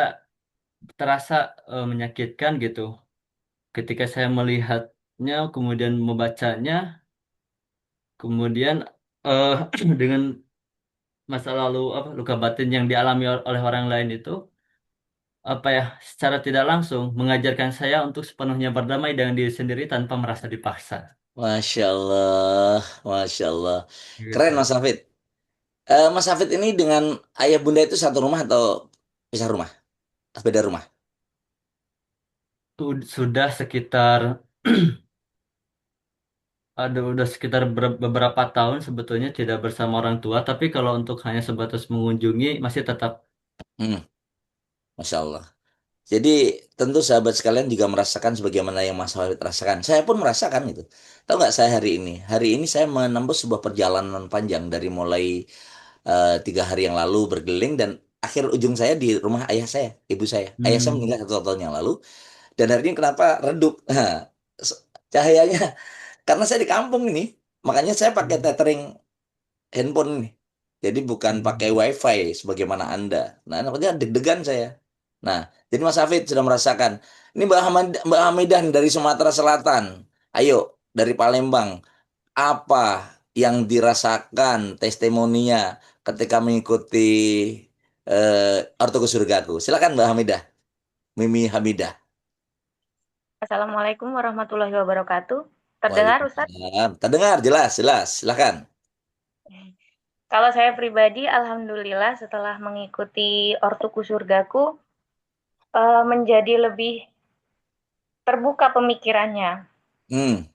terasa menyakitkan gitu. Ketika saya melihatnya, kemudian membacanya, kemudian eh, dengan masa lalu apa luka batin yang dialami oleh orang lain itu apa ya secara tidak langsung mengajarkan saya untuk sepenuhnya berdamai dengan diri sendiri tanpa merasa dipaksa. Masya Allah. Masya Allah. Keren Gitu. Mas Hafid. Mas Hafid ini dengan ayah bunda itu satu rumah atau pisah rumah? Beda rumah? Sudah sekitar udah sekitar beberapa tahun sebetulnya tidak bersama orang tua, tapi kalau untuk hanya sebatas mengunjungi masih tetap. Hmm. Masya Allah. Jadi tentu sahabat sekalian juga merasakan sebagaimana yang Mas Hafid rasakan. Saya pun merasakan itu. Tahu nggak saya hari ini? Hari ini saya menembus sebuah perjalanan panjang dari mulai 3 hari yang lalu berkeliling dan akhir ujung saya di rumah ayah saya, ibu saya. Ayah saya Hmm, meninggal 1 tahun yang lalu dan hari ini kenapa redup? Cahayanya karena saya di kampung ini, makanya saya pakai tethering handphone ini. Jadi bukan pakai wifi sebagaimana Anda. Nah, namanya deg-degan saya. Nah, jadi Mas Hafid sudah merasakan. Ini Mbak Hamidah nih dari Sumatera Selatan. Ayo, dari Palembang. Apa yang dirasakan testimoninya ketika mengikuti Ortoku Surgaku? Silakan Mbak Hamidah, Mimi Hamidah. Assalamualaikum warahmatullahi wabarakatuh. Terdengar, Ustadz? Waalaikumsalam. Terdengar jelas, jelas. Silakan. Kalau saya pribadi, alhamdulillah setelah mengikuti Ortuku Surgaku, menjadi lebih terbuka pemikirannya. Hmm.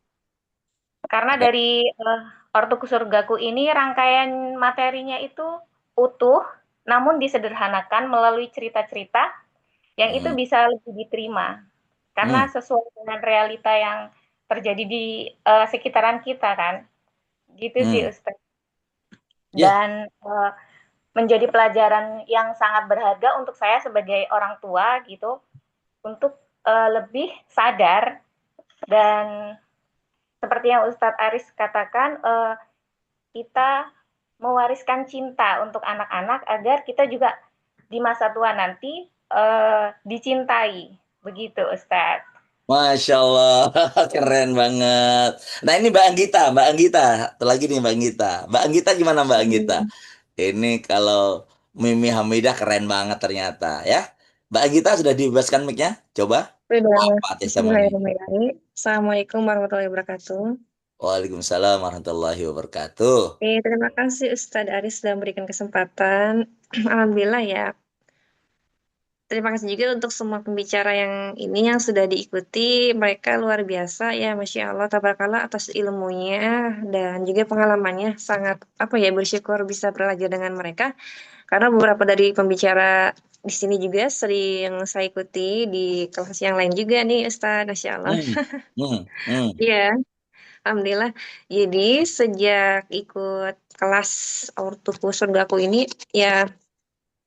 Karena dari Ortuku Surgaku ini rangkaian materinya itu utuh, namun disederhanakan melalui cerita-cerita yang itu Hmm. bisa lebih diterima. Karena Hmm. sesuai dengan realita yang terjadi di sekitaran kita kan. Gitu sih, Hmm. Ustadz. Ya, Dan menjadi pelajaran yang sangat berharga untuk saya sebagai orang tua gitu untuk lebih sadar dan seperti yang Ustadz Aris katakan kita mewariskan cinta untuk anak-anak agar kita juga di masa tua nanti dicintai begitu Ustadz. Masya Allah, keren banget. Nah ini Mbak Anggita, satu lagi nih Mbak Anggita. Mbak Anggita gimana Mbak Anggita? Ini kalau Mimi Hamidah keren banget ternyata ya. Mbak Anggita sudah dibebaskan mic-nya? Coba. Sudah, Apa testimoni? bismillahirrahmanirrahim. Assalamualaikum warahmatullahi wabarakatuh. Waalaikumsalam warahmatullahi wabarakatuh. Terima kasih Ustadz Aris sudah memberikan kesempatan. Alhamdulillah ya. Terima kasih juga untuk semua pembicara yang ini yang sudah diikuti. Mereka luar biasa ya, Masya Allah, tabarakallah atas ilmunya dan juga pengalamannya. Sangat apa ya bersyukur bisa belajar dengan mereka. Karena beberapa dari pembicara di sini juga sering saya ikuti di kelas yang lain juga nih Ustadz, Masya Allah. Hmm, hmm, hmm. Iya. Alhamdulillah. Jadi sejak ikut kelas Ortuku Surgaku ini ya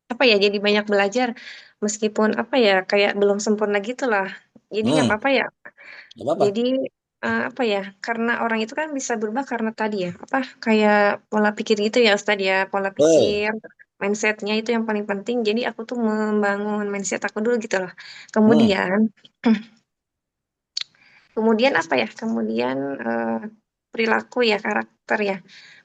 apa ya jadi banyak belajar meskipun apa ya kayak belum sempurna gitu lah. Jadi nggak Hmm, apa-apa ya. nggak apa-apa. Jadi apa ya karena orang itu kan bisa berubah karena tadi ya apa kayak pola pikir gitu ya Ustadz ya pola Oh, pikir mindsetnya itu yang paling penting. Jadi aku tuh membangun mindset aku dulu gitu loh. hmm, Kemudian Kemudian apa ya? Kemudian perilaku ya, karakter ya.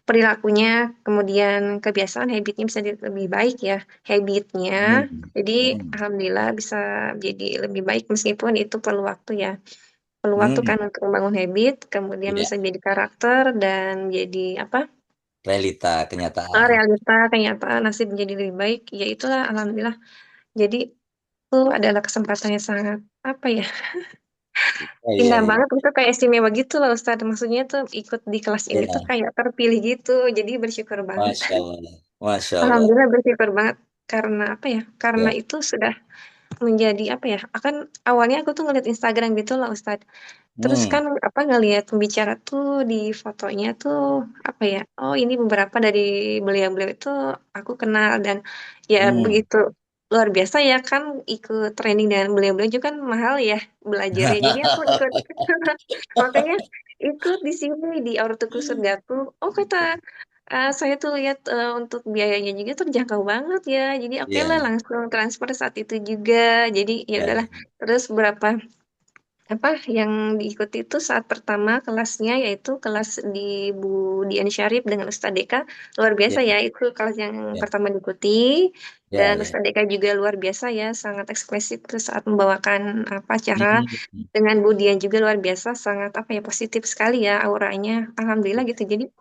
Perilakunya, kemudian kebiasaan, habitnya bisa lebih baik ya. Habitnya, hmm, jadi hmm. alhamdulillah bisa jadi lebih baik meskipun itu perlu waktu ya. Perlu waktu Hmm. kan untuk membangun habit, kemudian Ya, bisa jadi karakter dan jadi apa? realita, kenyataan. Realita, kenyataan, nasib menjadi lebih baik. Ya itulah alhamdulillah. Jadi itu adalah kesempatan yang sangat apa ya? Oh, iya, Indah iya. banget itu kayak istimewa gitu loh Ustadz. Maksudnya tuh ikut di kelas ini tuh Ya, kayak terpilih gitu. Jadi bersyukur banget. Masya Allah. Masya Allah. Alhamdulillah bersyukur banget. Karena apa ya? Karena Ya. itu sudah menjadi apa ya? Akan awalnya aku tuh ngeliat Instagram gitu loh Ustadz. Terus Hmm, kan apa ngelihat pembicara tuh di fotonya tuh apa ya? Oh ini beberapa dari beliau-beliau itu aku kenal dan ya hmm. begitu luar biasa ya kan ikut training dengan beliau-beliau juga kan mahal ya belajarnya. Jadi aku ikut makanya ikut di sini di Ortuku Surgaku. Oh kata saya tuh lihat untuk biayanya juga terjangkau banget ya. Jadi oke Iya, lah langsung transfer saat itu juga. Jadi ya ya, udahlah. Terus berapa apa yang diikuti itu saat pertama kelasnya yaitu kelas di Bu Dian Syarif dengan Ustadz Deka luar biasa ya, ya itu kelas yang ya, pertama diikuti dan ya, ya. Ustadz Deka juga luar biasa ya sangat ekspresif terus saat membawakan apa acara Hmm. dengan Bu Dian juga luar biasa sangat apa ya positif sekali ya auranya alhamdulillah gitu jadi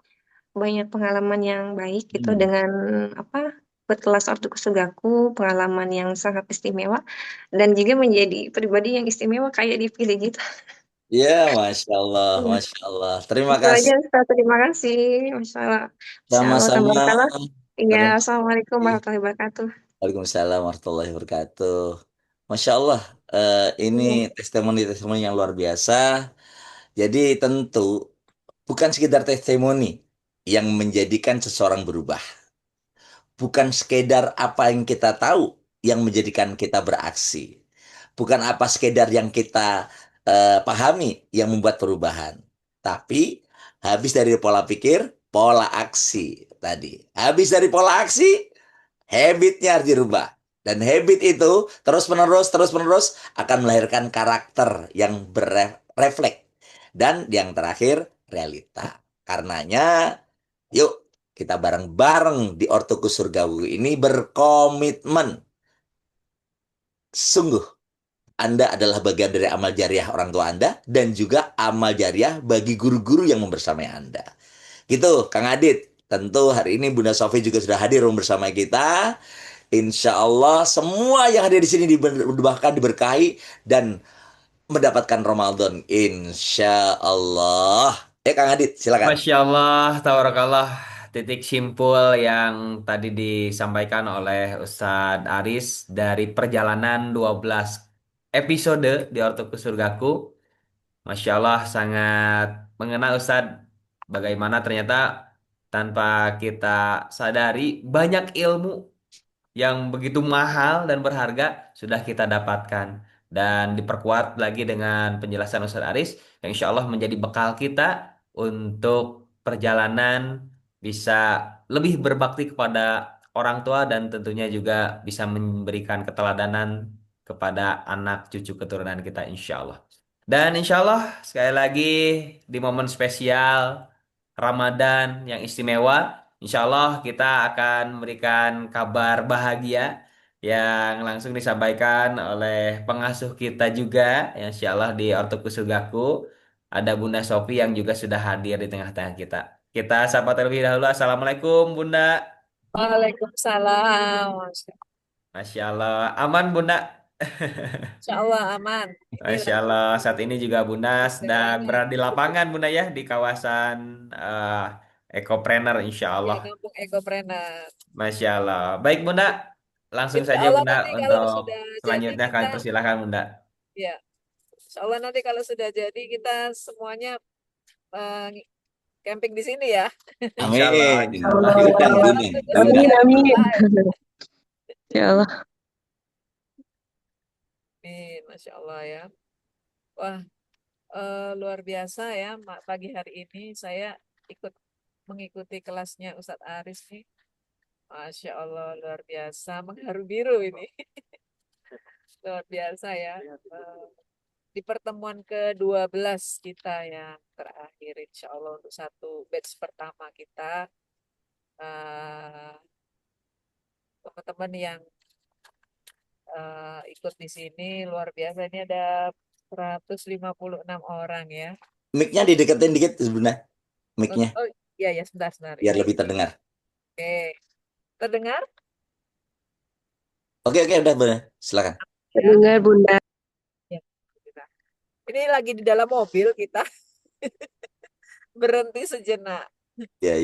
banyak pengalaman yang baik gitu Hmm. dengan apa buat kelas Ortu Kusugaku, pengalaman yang sangat istimewa dan juga menjadi pribadi yang istimewa kayak dipilih gitu. Ya, Masya Allah, Iya. Masya Allah. Terima Itu aja kasih. Ustaz, terima kasih. Masya Allah. Masya Allah, Sama-sama. tabarakallah. Iya, Terima Assalamualaikum kasih. warahmatullahi wabarakatuh. Waalaikumsalam warahmatullahi wabarakatuh. Masya Allah, ini Iya. testimoni-testimoni yang luar biasa. Jadi tentu bukan sekedar testimoni yang menjadikan seseorang berubah. Bukan sekedar apa yang kita tahu yang menjadikan kita beraksi. Bukan apa sekedar yang kita pahami yang membuat perubahan. Tapi habis dari pola pikir, pola aksi tadi. Habis dari pola aksi, habitnya harus dirubah. Dan habit itu terus-menerus akan melahirkan karakter yang berefleks. Dan yang terakhir, realita. Karenanya, yuk kita bareng-bareng di Ortokus Surgawi ini berkomitmen. Sungguh, Anda adalah bagian dari amal jariah orang tua Anda dan juga amal jariah bagi guru-guru yang membersamai Anda. Gitu, Kang Adit. Tentu hari ini Bunda Sofi juga sudah hadir bersama kita. Insya Allah semua yang hadir di sini bahkan diberkahi dan mendapatkan Ramadan. Insya Allah. Kang Adit, silakan. Masya Allah, tabarakallah. Titik simpul yang tadi disampaikan oleh Ustadz Aris dari perjalanan 12 episode di Ortoku Surgaku. Masya Allah, sangat mengena Ustadz. Bagaimana ternyata tanpa kita sadari banyak ilmu yang begitu mahal dan berharga sudah kita dapatkan. Dan diperkuat lagi dengan penjelasan Ustadz Aris yang insya Allah menjadi bekal kita untuk perjalanan bisa lebih berbakti kepada orang tua dan tentunya juga bisa memberikan keteladanan kepada anak cucu keturunan kita insya Allah. Dan insya Allah sekali lagi di momen spesial Ramadan yang istimewa, insya Allah kita akan memberikan kabar bahagia yang langsung disampaikan oleh pengasuh kita juga, yang insya Allah di Ortokus Surgaku. Ada Bunda Sofi yang juga sudah hadir di tengah-tengah kita. Kita sapa terlebih dahulu. Assalamualaikum Bunda. Waalaikumsalam. Masya Allah. Aman Bunda. Insya Allah aman. Ini Masya lagi Allah, saat ini juga Bunda sedang perjalanan berada di lapangan Bunda ya, di kawasan Ekopreneur insya ya Allah. Kampung Ekopreneur. Masya Allah. Baik Bunda, langsung Insya saja Allah Bunda nanti kalau untuk sudah jadi selanjutnya kami kita persilahkan Bunda. ya Insya Allah nanti kalau sudah jadi kita semuanya eh, camping di sini ya. Insya Allah, Amin. insya Allah. Undang, undang, Waktunya undang. sudah Amin. live. Ya Allah. Amin, Masya Allah ya. Wah, luar biasa ya pagi hari ini saya ikut mengikuti kelasnya Ustadz Aris nih. Masya Allah luar biasa, mengharu biru ini. Luar biasa ya. Di pertemuan ke-12 kita yang terakhir insya Allah untuk satu batch pertama kita. Teman-teman yang ikut di sini luar biasa. Ini ada 156 orang ya. Mic-nya dideketin dikit sebenarnya. Mic-nya Oh iya ya sebentar. biar Ini. lebih terdengar. Oke. Terdengar? Oke, udah Bunda. Silakan. Dengar Bunda. Ya. Ini lagi di dalam mobil kita. Berhenti sejenak. Ya.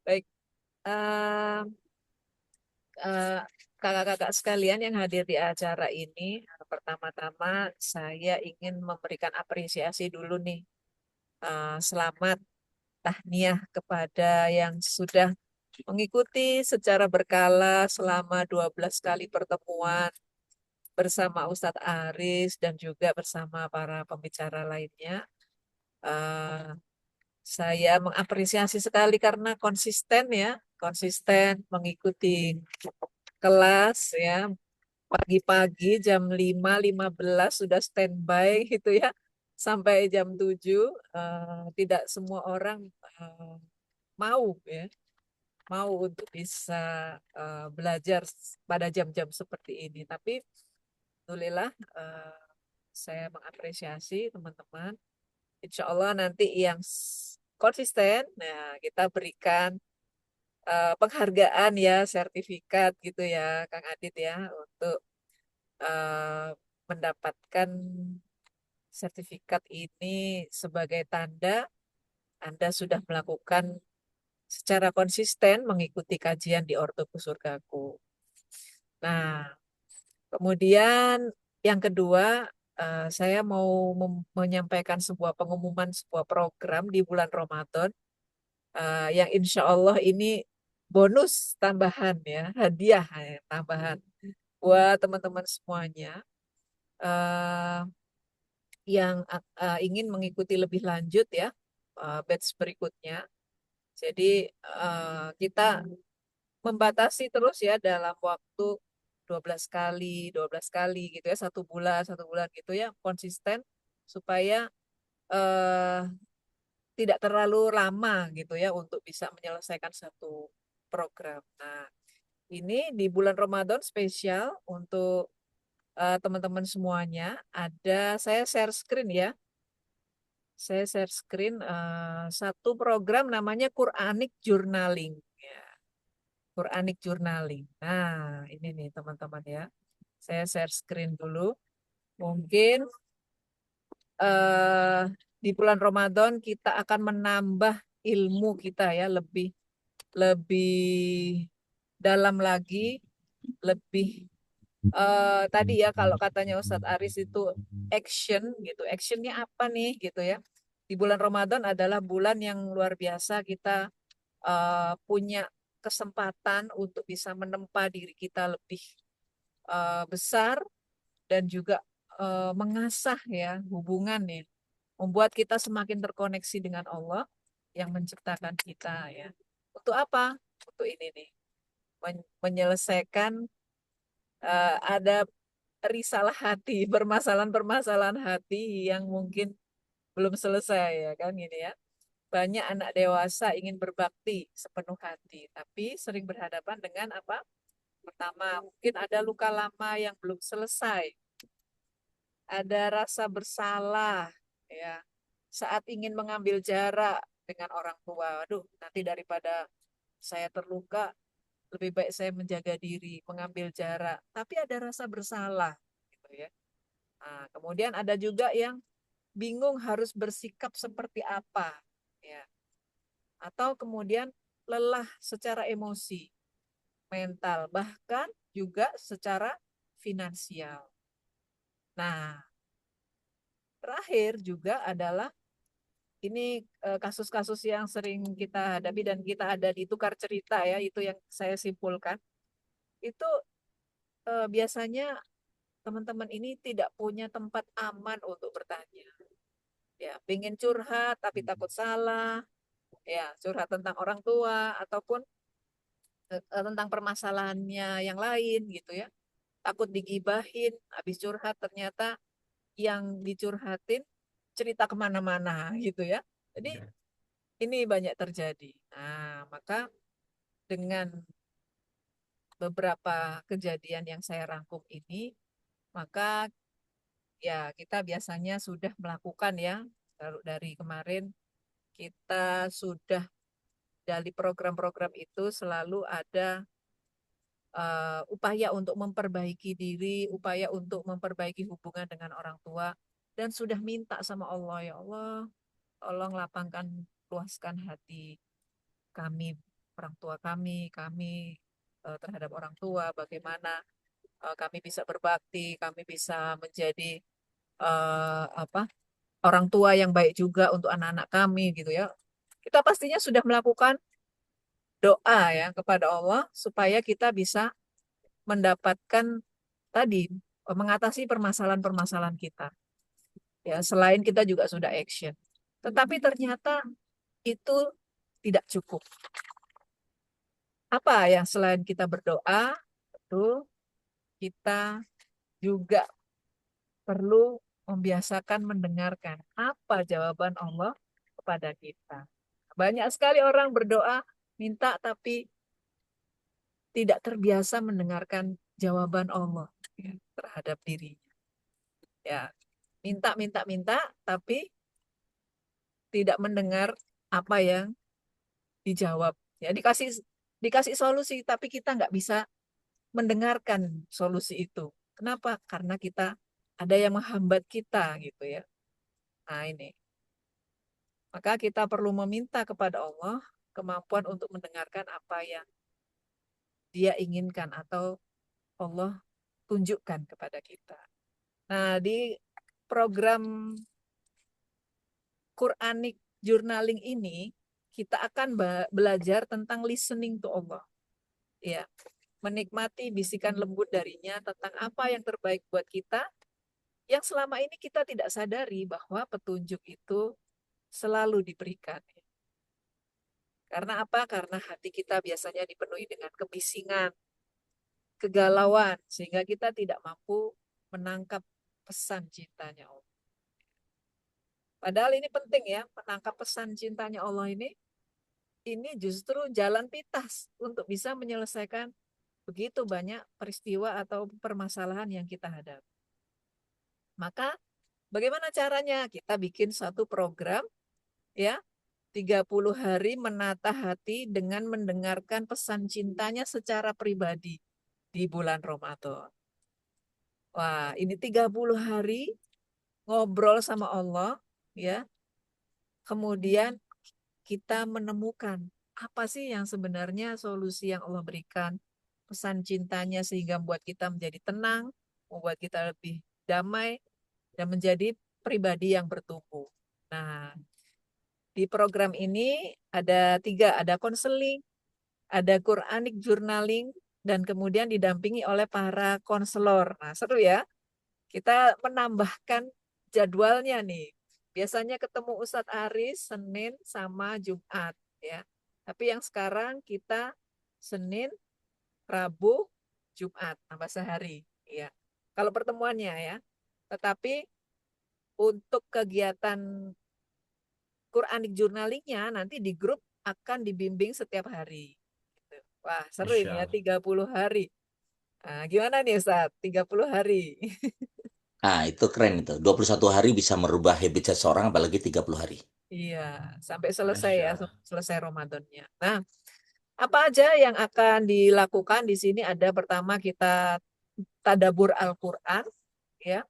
Baik. Kakak-kakak sekalian yang hadir di acara ini, pertama-tama saya ingin memberikan apresiasi dulu nih. Selamat tahniah kepada yang sudah mengikuti secara berkala selama 12 kali pertemuan bersama Ustadz Aris dan juga bersama para pembicara lainnya. Saya mengapresiasi sekali karena konsisten mengikuti kelas ya. Pagi-pagi jam 5.15 sudah standby gitu ya. Sampai jam 7 tidak semua orang mau untuk bisa belajar pada jam-jam seperti ini. Tapi alhamdulillah saya mengapresiasi teman-teman. Insya Allah nanti yang konsisten, nah kita berikan penghargaan ya, sertifikat gitu ya, Kang Adit ya, untuk mendapatkan sertifikat ini sebagai tanda Anda sudah melakukan secara konsisten mengikuti kajian di Ortoku Surgaku. Nah, kemudian yang kedua, saya mau menyampaikan sebuah pengumuman sebuah program di bulan Ramadan yang insya Allah ini bonus tambahan ya, hadiah ya, tambahan buat teman-teman semuanya yang ingin mengikuti lebih lanjut ya batch berikutnya. Jadi kita membatasi terus ya dalam waktu 12 kali gitu ya, satu bulan gitu ya, konsisten supaya eh, tidak terlalu lama gitu ya untuk bisa menyelesaikan satu program. Nah, ini di bulan Ramadan spesial untuk teman-teman semuanya. Saya share screen ya. Saya share screen satu program namanya Quranic Journaling. Ya, Quranic Journaling. Nah, ini nih teman-teman ya. Saya share screen dulu. Mungkin eh, di bulan Ramadan kita akan menambah ilmu kita ya, lebih lebih dalam lagi, lebih tadi ya kalau katanya Ustadz Aris itu action gitu. Actionnya apa nih gitu ya. Di bulan Ramadan adalah bulan yang luar biasa, kita punya kesempatan untuk bisa menempa diri kita lebih besar dan juga mengasah ya hubungan ya, membuat kita semakin terkoneksi dengan Allah yang menciptakan kita ya. Untuk apa? Untuk ini nih, menyelesaikan ada risalah hati, permasalahan-permasalahan hati yang mungkin belum selesai ya kan gini ya. Banyak anak dewasa ingin berbakti sepenuh hati, tapi sering berhadapan dengan apa? Pertama, mungkin ada luka lama yang belum selesai, ada rasa bersalah, ya. Saat ingin mengambil jarak dengan orang tua, aduh, nanti daripada saya terluka, lebih baik saya menjaga diri, mengambil jarak. Tapi ada rasa bersalah, gitu ya. Nah, kemudian ada juga yang bingung harus bersikap seperti apa, ya. Atau kemudian lelah secara emosi, mental, bahkan juga secara finansial. Nah, terakhir juga adalah ini kasus-kasus yang sering kita hadapi dan kita ada di tukar cerita ya, itu yang saya simpulkan. Itu biasanya teman-teman ini tidak punya tempat aman untuk bertanya. Ya, pengen curhat tapi takut salah, ya, curhat tentang orang tua ataupun tentang permasalahannya yang lain gitu ya. Takut digibahin, habis curhat ternyata yang dicurhatin cerita kemana-mana gitu ya. Jadi ini banyak terjadi. Nah, maka dengan beberapa kejadian yang saya rangkum ini, maka ya kita biasanya sudah melakukan ya, dari kemarin kita sudah dari program-program itu selalu ada upaya untuk memperbaiki diri, upaya untuk memperbaiki hubungan dengan orang tua, dan sudah minta sama Allah, ya Allah, tolong lapangkan, luaskan hati kami, orang tua kami terhadap orang tua, bagaimana kami bisa berbakti, kami bisa menjadi apa orang tua yang baik juga untuk anak-anak kami gitu ya. Kita pastinya sudah melakukan doa ya kepada Allah supaya kita bisa mendapatkan tadi mengatasi permasalahan-permasalahan kita. Ya, selain kita juga sudah action. Tetapi ternyata itu tidak cukup. Apa yang selain kita berdoa, itu kita juga perlu membiasakan mendengarkan apa jawaban Allah kepada kita. Banyak sekali orang berdoa, minta tapi tidak terbiasa mendengarkan jawaban Allah ya, terhadap dirinya. Ya, minta, minta, minta, tapi tidak mendengar apa yang dijawab. Ya, dikasih solusi, tapi kita nggak bisa mendengarkan solusi itu. Kenapa? Karena kita ada yang menghambat kita gitu ya. Nah ini, maka kita perlu meminta kepada Allah kemampuan untuk mendengarkan apa yang Dia inginkan atau Allah tunjukkan kepada kita. Nah, di program Quranic Journaling ini kita akan belajar tentang listening to Allah. Ya, menikmati bisikan lembut darinya tentang apa yang terbaik buat kita, yang selama ini kita tidak sadari bahwa petunjuk itu selalu diberikan. Karena apa? Karena hati kita biasanya dipenuhi dengan kebisingan, kegalauan, sehingga kita tidak mampu menangkap pesan cintanya Allah. Padahal ini penting ya, menangkap pesan cintanya Allah ini justru jalan pintas untuk bisa menyelesaikan begitu banyak peristiwa atau permasalahan yang kita hadapi. Maka bagaimana caranya? Kita bikin satu program ya, 30 hari menata hati dengan mendengarkan pesan cintanya secara pribadi di bulan Ramadan. Wah, ini 30 hari ngobrol sama Allah ya. Kemudian kita menemukan apa sih yang sebenarnya solusi yang Allah berikan, pesan cintanya sehingga membuat kita menjadi tenang, membuat kita lebih damai, dan menjadi pribadi yang bertumbuh. Nah, di program ini ada 3, ada konseling, ada Quranic journaling, dan kemudian didampingi oleh para konselor. Nah, seru ya. Kita menambahkan jadwalnya nih. Biasanya ketemu Ustadz Aris Senin sama Jumat ya. Tapi yang sekarang kita Senin, Rabu, Jumat, tambah sehari ya. Kalau pertemuannya ya. Tetapi untuk kegiatan Quranic journalingnya nanti di grup akan dibimbing setiap hari. Gitu. Wah, seru ini ya, 30 hari. Nah, gimana nih Ustadz? 30 hari. Nah, itu keren itu. 21 hari bisa merubah habit seseorang, apalagi 30 hari. Iya, sampai selesai Masya ya, Allah. selesai Ramadannya. Nah, apa aja yang akan dilakukan di sini? Ada pertama kita tadabur Al-Quran, ya.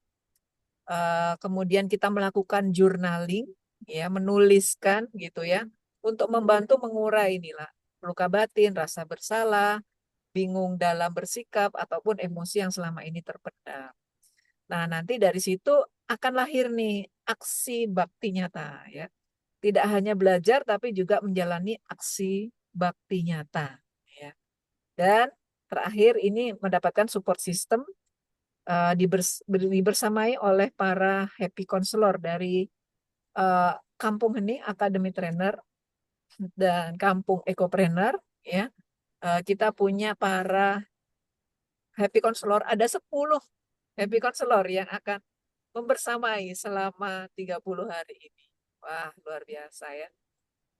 Kemudian kita melakukan journaling, ya, menuliskan gitu ya, untuk membantu mengurai inilah luka batin, rasa bersalah, bingung dalam bersikap ataupun emosi yang selama ini terpendam. Nah, nanti dari situ akan lahir nih aksi bakti nyata, ya. Tidak hanya belajar tapi juga menjalani aksi bakti nyata, ya. Dan terakhir ini mendapatkan support system dibersamai oleh para happy counselor dari Kampung Hening Academy Trainer dan Kampung Ecopreneur ya. Kita punya para happy counselor, ada 10 happy counselor yang akan membersamai selama 30 hari ini. Wah, luar biasa ya.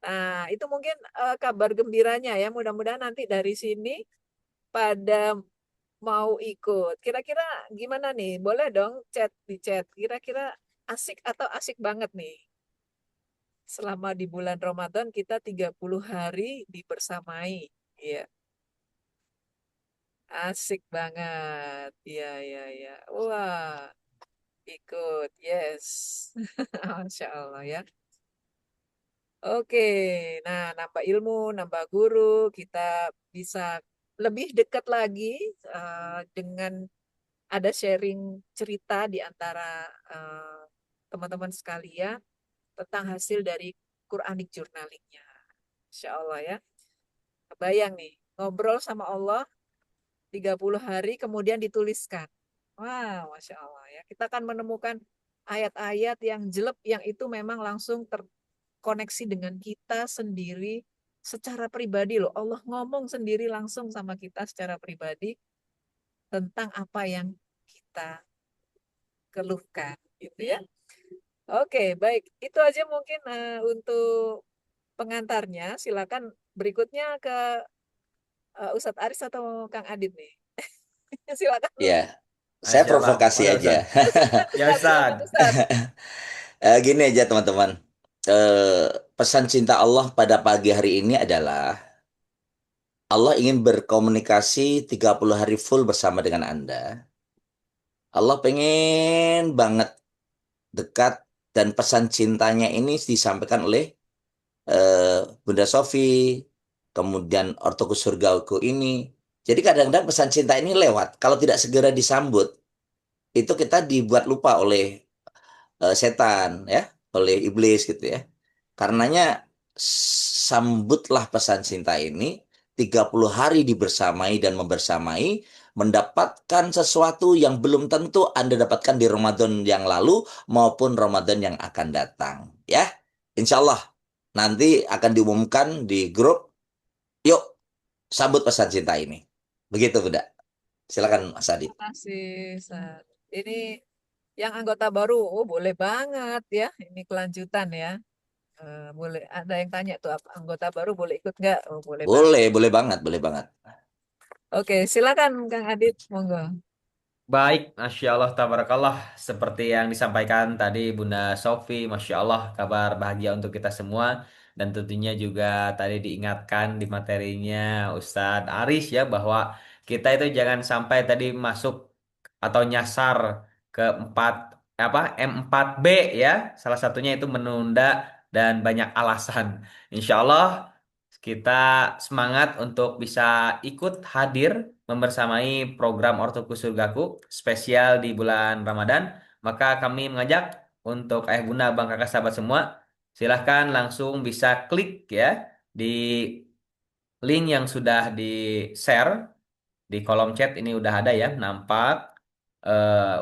Nah, itu mungkin kabar gembiranya ya. Mudah-mudahan nanti dari sini pada mau ikut. Kira-kira gimana nih? Boleh dong chat di chat. Kira-kira asik atau asik banget nih. Selama di bulan Ramadan kita 30 hari dibersamai. Iya. Asik banget. Iya, iya, iya. Wah, ikut. Yes. Masya Allah ya. Oke, nah nambah ilmu, nambah guru, kita bisa lebih dekat lagi dengan ada sharing cerita di antara teman-teman sekalian tentang hasil dari Quranic journalingnya. Insya Allah ya. Kebayang nih, ngobrol sama Allah 30 hari kemudian dituliskan. Wah, Masya Allah ya. Kita akan menemukan ayat-ayat yang jelek yang itu memang langsung terkoneksi dengan kita sendiri secara pribadi loh. Allah ngomong sendiri langsung sama kita secara pribadi tentang apa yang kita keluhkan gitu ya. Oke, baik. Itu aja mungkin untuk pengantarnya. Silakan berikutnya ke Ustadz Aris atau Kang Adit nih. Silakan. Ya, saya Masya Allah. provokasi Boleh, aja. Ustaz. Ya, Ustaz. Gini aja teman-teman. Pesan cinta Allah pada pagi hari ini adalah Allah ingin berkomunikasi 30 hari full bersama dengan Anda. Allah pengen banget dekat, dan pesan cintanya ini disampaikan oleh Bunda Sofi, kemudian Ortokus Surgaku ini. Jadi kadang-kadang pesan cinta ini lewat. Kalau tidak segera disambut, itu kita dibuat lupa oleh setan, ya, oleh iblis gitu ya. Karenanya sambutlah pesan cinta ini, 30 hari dibersamai dan membersamai, mendapatkan sesuatu yang belum tentu Anda dapatkan di Ramadan yang lalu maupun Ramadan yang akan datang, ya. Insya Allah Nanti akan diumumkan di grup. Yuk, sambut pesan cinta ini. Begitu, Bunda. Silakan, Mas Adit. Terima kasih, Sat. Ini yang anggota baru, oh boleh banget ya. Ini kelanjutan ya. Boleh, ada yang tanya tuh apa anggota baru boleh ikut nggak? Oh, boleh banget. Boleh banget, boleh banget. Oke, silakan Kang Adit, monggo. Baik, Masya Allah, tabarakallah. Seperti yang disampaikan tadi Bunda Sofi, Masya Allah, kabar bahagia untuk kita semua. Dan tentunya juga tadi diingatkan di materinya Ustadz Aris ya, bahwa kita itu jangan sampai tadi masuk atau nyasar ke 4 M4B ya. Salah satunya itu menunda dan banyak alasan. Insya Allah kita semangat untuk bisa ikut hadir membersamai program Ortoku Surgaku spesial di bulan Ramadan. Maka kami mengajak untuk ayah bunda, abang kakak, sahabat semua, silahkan langsung bisa klik ya di link yang sudah di-share di kolom chat ini udah ada ya, nampak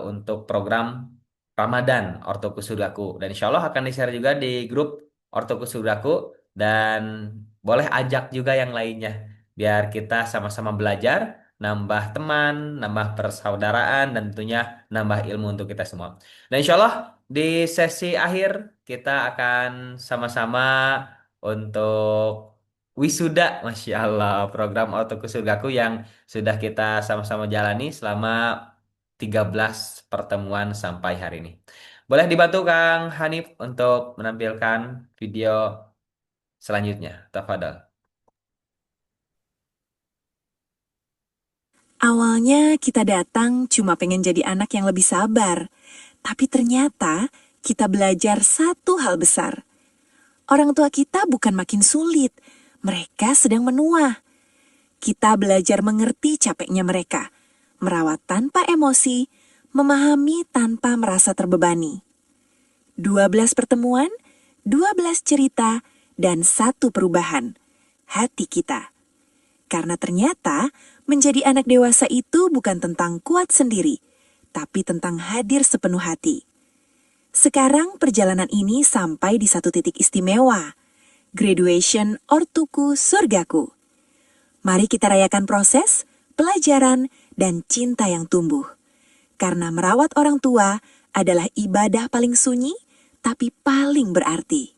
untuk program Ramadan Ortoku Sudaku. Dan insya Allah akan di-share juga di grup Ortoku Sudaku. Dan boleh ajak juga yang lainnya. Biar kita sama-sama belajar, nambah teman, nambah persaudaraan, dan tentunya nambah ilmu untuk kita semua. Dan insya Allah di sesi akhir kita akan sama-sama untuk wisuda, Masya Allah, program Autoku Surgaku yang sudah kita sama-sama jalani selama 13 pertemuan sampai hari ini. Boleh dibantu Kang Hanif untuk menampilkan video selanjutnya. Tafadhal. Awalnya kita datang cuma pengen jadi anak yang lebih sabar, tapi ternyata kita belajar satu hal besar. Orang tua kita bukan makin sulit, mereka sedang menua. Kita belajar mengerti capeknya mereka, merawat tanpa emosi, memahami tanpa merasa terbebani. 12 pertemuan, 12 cerita, dan satu perubahan, hati kita. Karena ternyata menjadi anak dewasa itu bukan tentang kuat sendiri, tapi tentang hadir sepenuh hati. Sekarang perjalanan ini sampai di satu titik istimewa, graduation Ortuku Surgaku. Mari kita rayakan proses, pelajaran, dan cinta yang tumbuh. Karena merawat orang tua adalah ibadah paling sunyi, tapi paling berarti.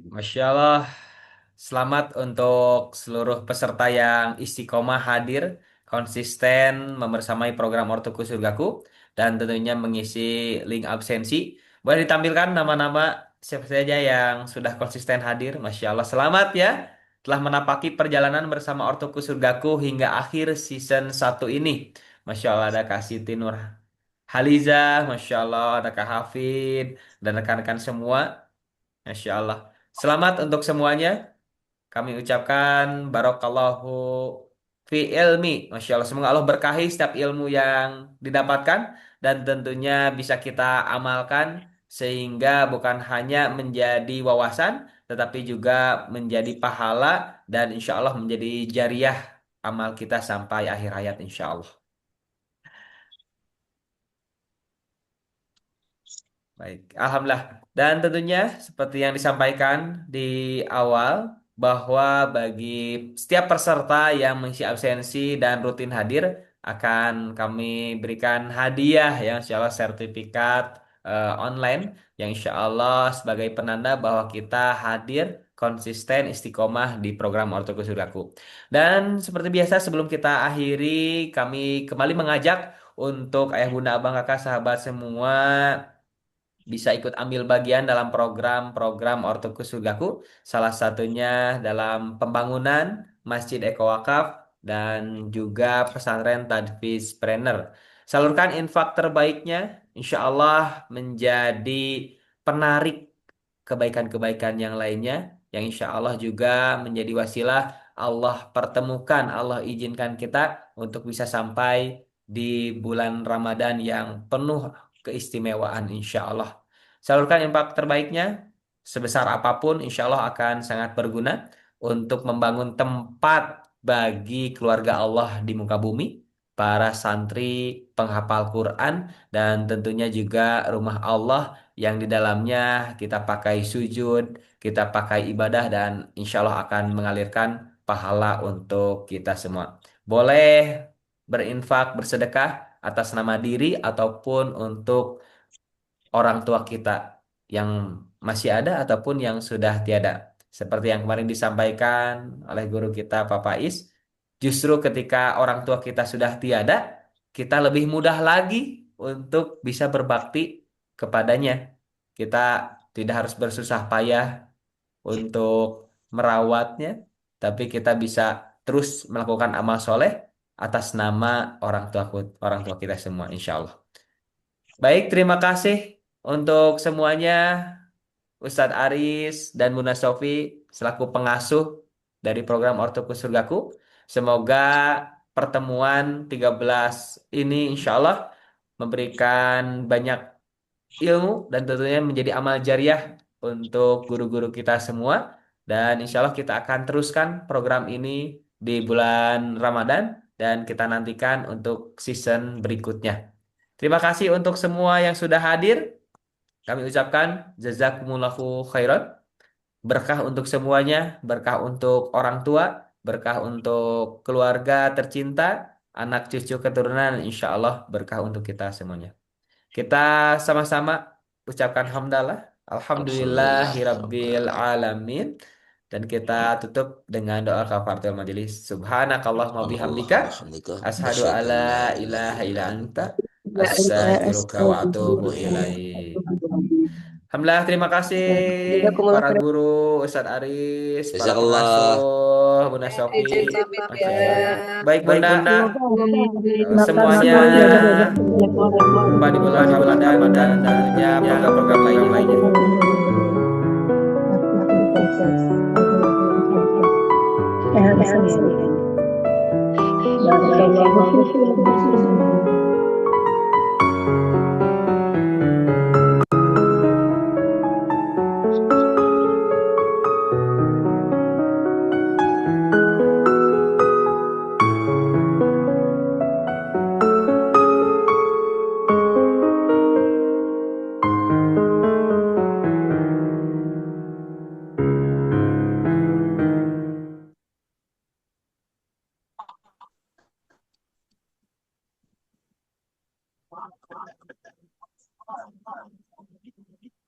Masya Allah, selamat untuk seluruh peserta yang istiqomah hadir, konsisten membersamai program Ortoku Surgaku, dan tentunya mengisi link absensi. Boleh ditampilkan nama-nama siapa saja yang sudah konsisten hadir. Masya Allah, selamat ya, telah menapaki perjalanan bersama Ortoku Surgaku hingga akhir season 1 ini. Masya Allah, ada Kak Siti Nur Haliza, Masya Allah, ada Kak Hafid, dan rekan-rekan semua. Masya Allah. Selamat untuk semuanya. Kami ucapkan barokallahu fi ilmi. Masya Allah. Semoga Allah berkahi setiap ilmu yang didapatkan. Dan tentunya bisa kita amalkan. Sehingga bukan hanya menjadi wawasan. Tetapi juga menjadi pahala. Dan insya Allah menjadi jariah amal kita sampai akhir hayat insya Allah. Baik, Alhamdulillah. Dan tentunya seperti yang disampaikan di awal bahwa bagi setiap peserta yang mengisi absensi dan rutin hadir akan kami berikan hadiah yang insya Allah sertifikat online yang insya Allah sebagai penanda bahwa kita hadir konsisten istiqomah di program Ortoku Surgaku. Dan seperti biasa sebelum kita akhiri kami kembali mengajak untuk ayah bunda abang kakak sahabat semua bisa ikut ambil bagian dalam program-program Ortokus Surgaku, salah satunya dalam pembangunan Masjid Eko Wakaf dan juga pesantren Tadfiz Trainer. Salurkan infak terbaiknya, insya Allah menjadi penarik kebaikan-kebaikan yang lainnya, yang insya Allah juga menjadi wasilah Allah pertemukan, Allah izinkan kita untuk bisa sampai di bulan Ramadan yang penuh keistimewaan insya Allah. Salurkan infak terbaiknya sebesar apapun insya Allah akan sangat berguna untuk membangun tempat bagi keluarga Allah di muka bumi. para santri penghafal Quran, dan tentunya juga rumah Allah yang di dalamnya kita pakai sujud, kita pakai ibadah, dan insya Allah akan mengalirkan pahala untuk kita semua. Boleh berinfak, bersedekah atas nama diri ataupun untuk orang tua kita yang masih ada ataupun yang sudah tiada. Seperti yang kemarin disampaikan oleh guru kita Pak Faiz, justru ketika orang tua kita sudah tiada, kita lebih mudah lagi untuk bisa berbakti kepadanya. Kita tidak harus bersusah payah untuk merawatnya, tapi kita bisa terus melakukan amal soleh atas nama orang tua kita semua, insya Allah. Baik, terima kasih untuk semuanya, Ustadz Aris dan Bunda Sofi selaku pengasuh dari program Ortoku Surgaku. Semoga pertemuan 13 ini insya Allah memberikan banyak ilmu dan tentunya menjadi amal jariah untuk guru-guru kita semua. Dan insya Allah kita akan teruskan program ini di bulan Ramadan dan kita nantikan untuk season berikutnya. Terima kasih untuk semua yang sudah hadir. Kami ucapkan jazakumullahu khairan. Berkah untuk semuanya, berkah untuk orang tua, berkah untuk keluarga tercinta, anak cucu keturunan, insya Allah berkah untuk kita semuanya. Kita sama-sama ucapkan hamdalah. Alhamdulillah. Alhamdulillahirabbil alamin. Dan kita tutup dengan doa kafaratul majelis. Subhanakallahumma bihamdika. Ashhadu alla ilaha illa anta. Astaghfiruka wa atubu ilaik. Alhamdulillah, terima kasih para guru, Ustadz Aris, para Jazakallah. pengasuh, Bunda Sofi. Izin pamit Masya ya. Allah. Baik Bunda, semuanya jumpa di bulan Ramadan dan tentunya program-program lainnya. Ya,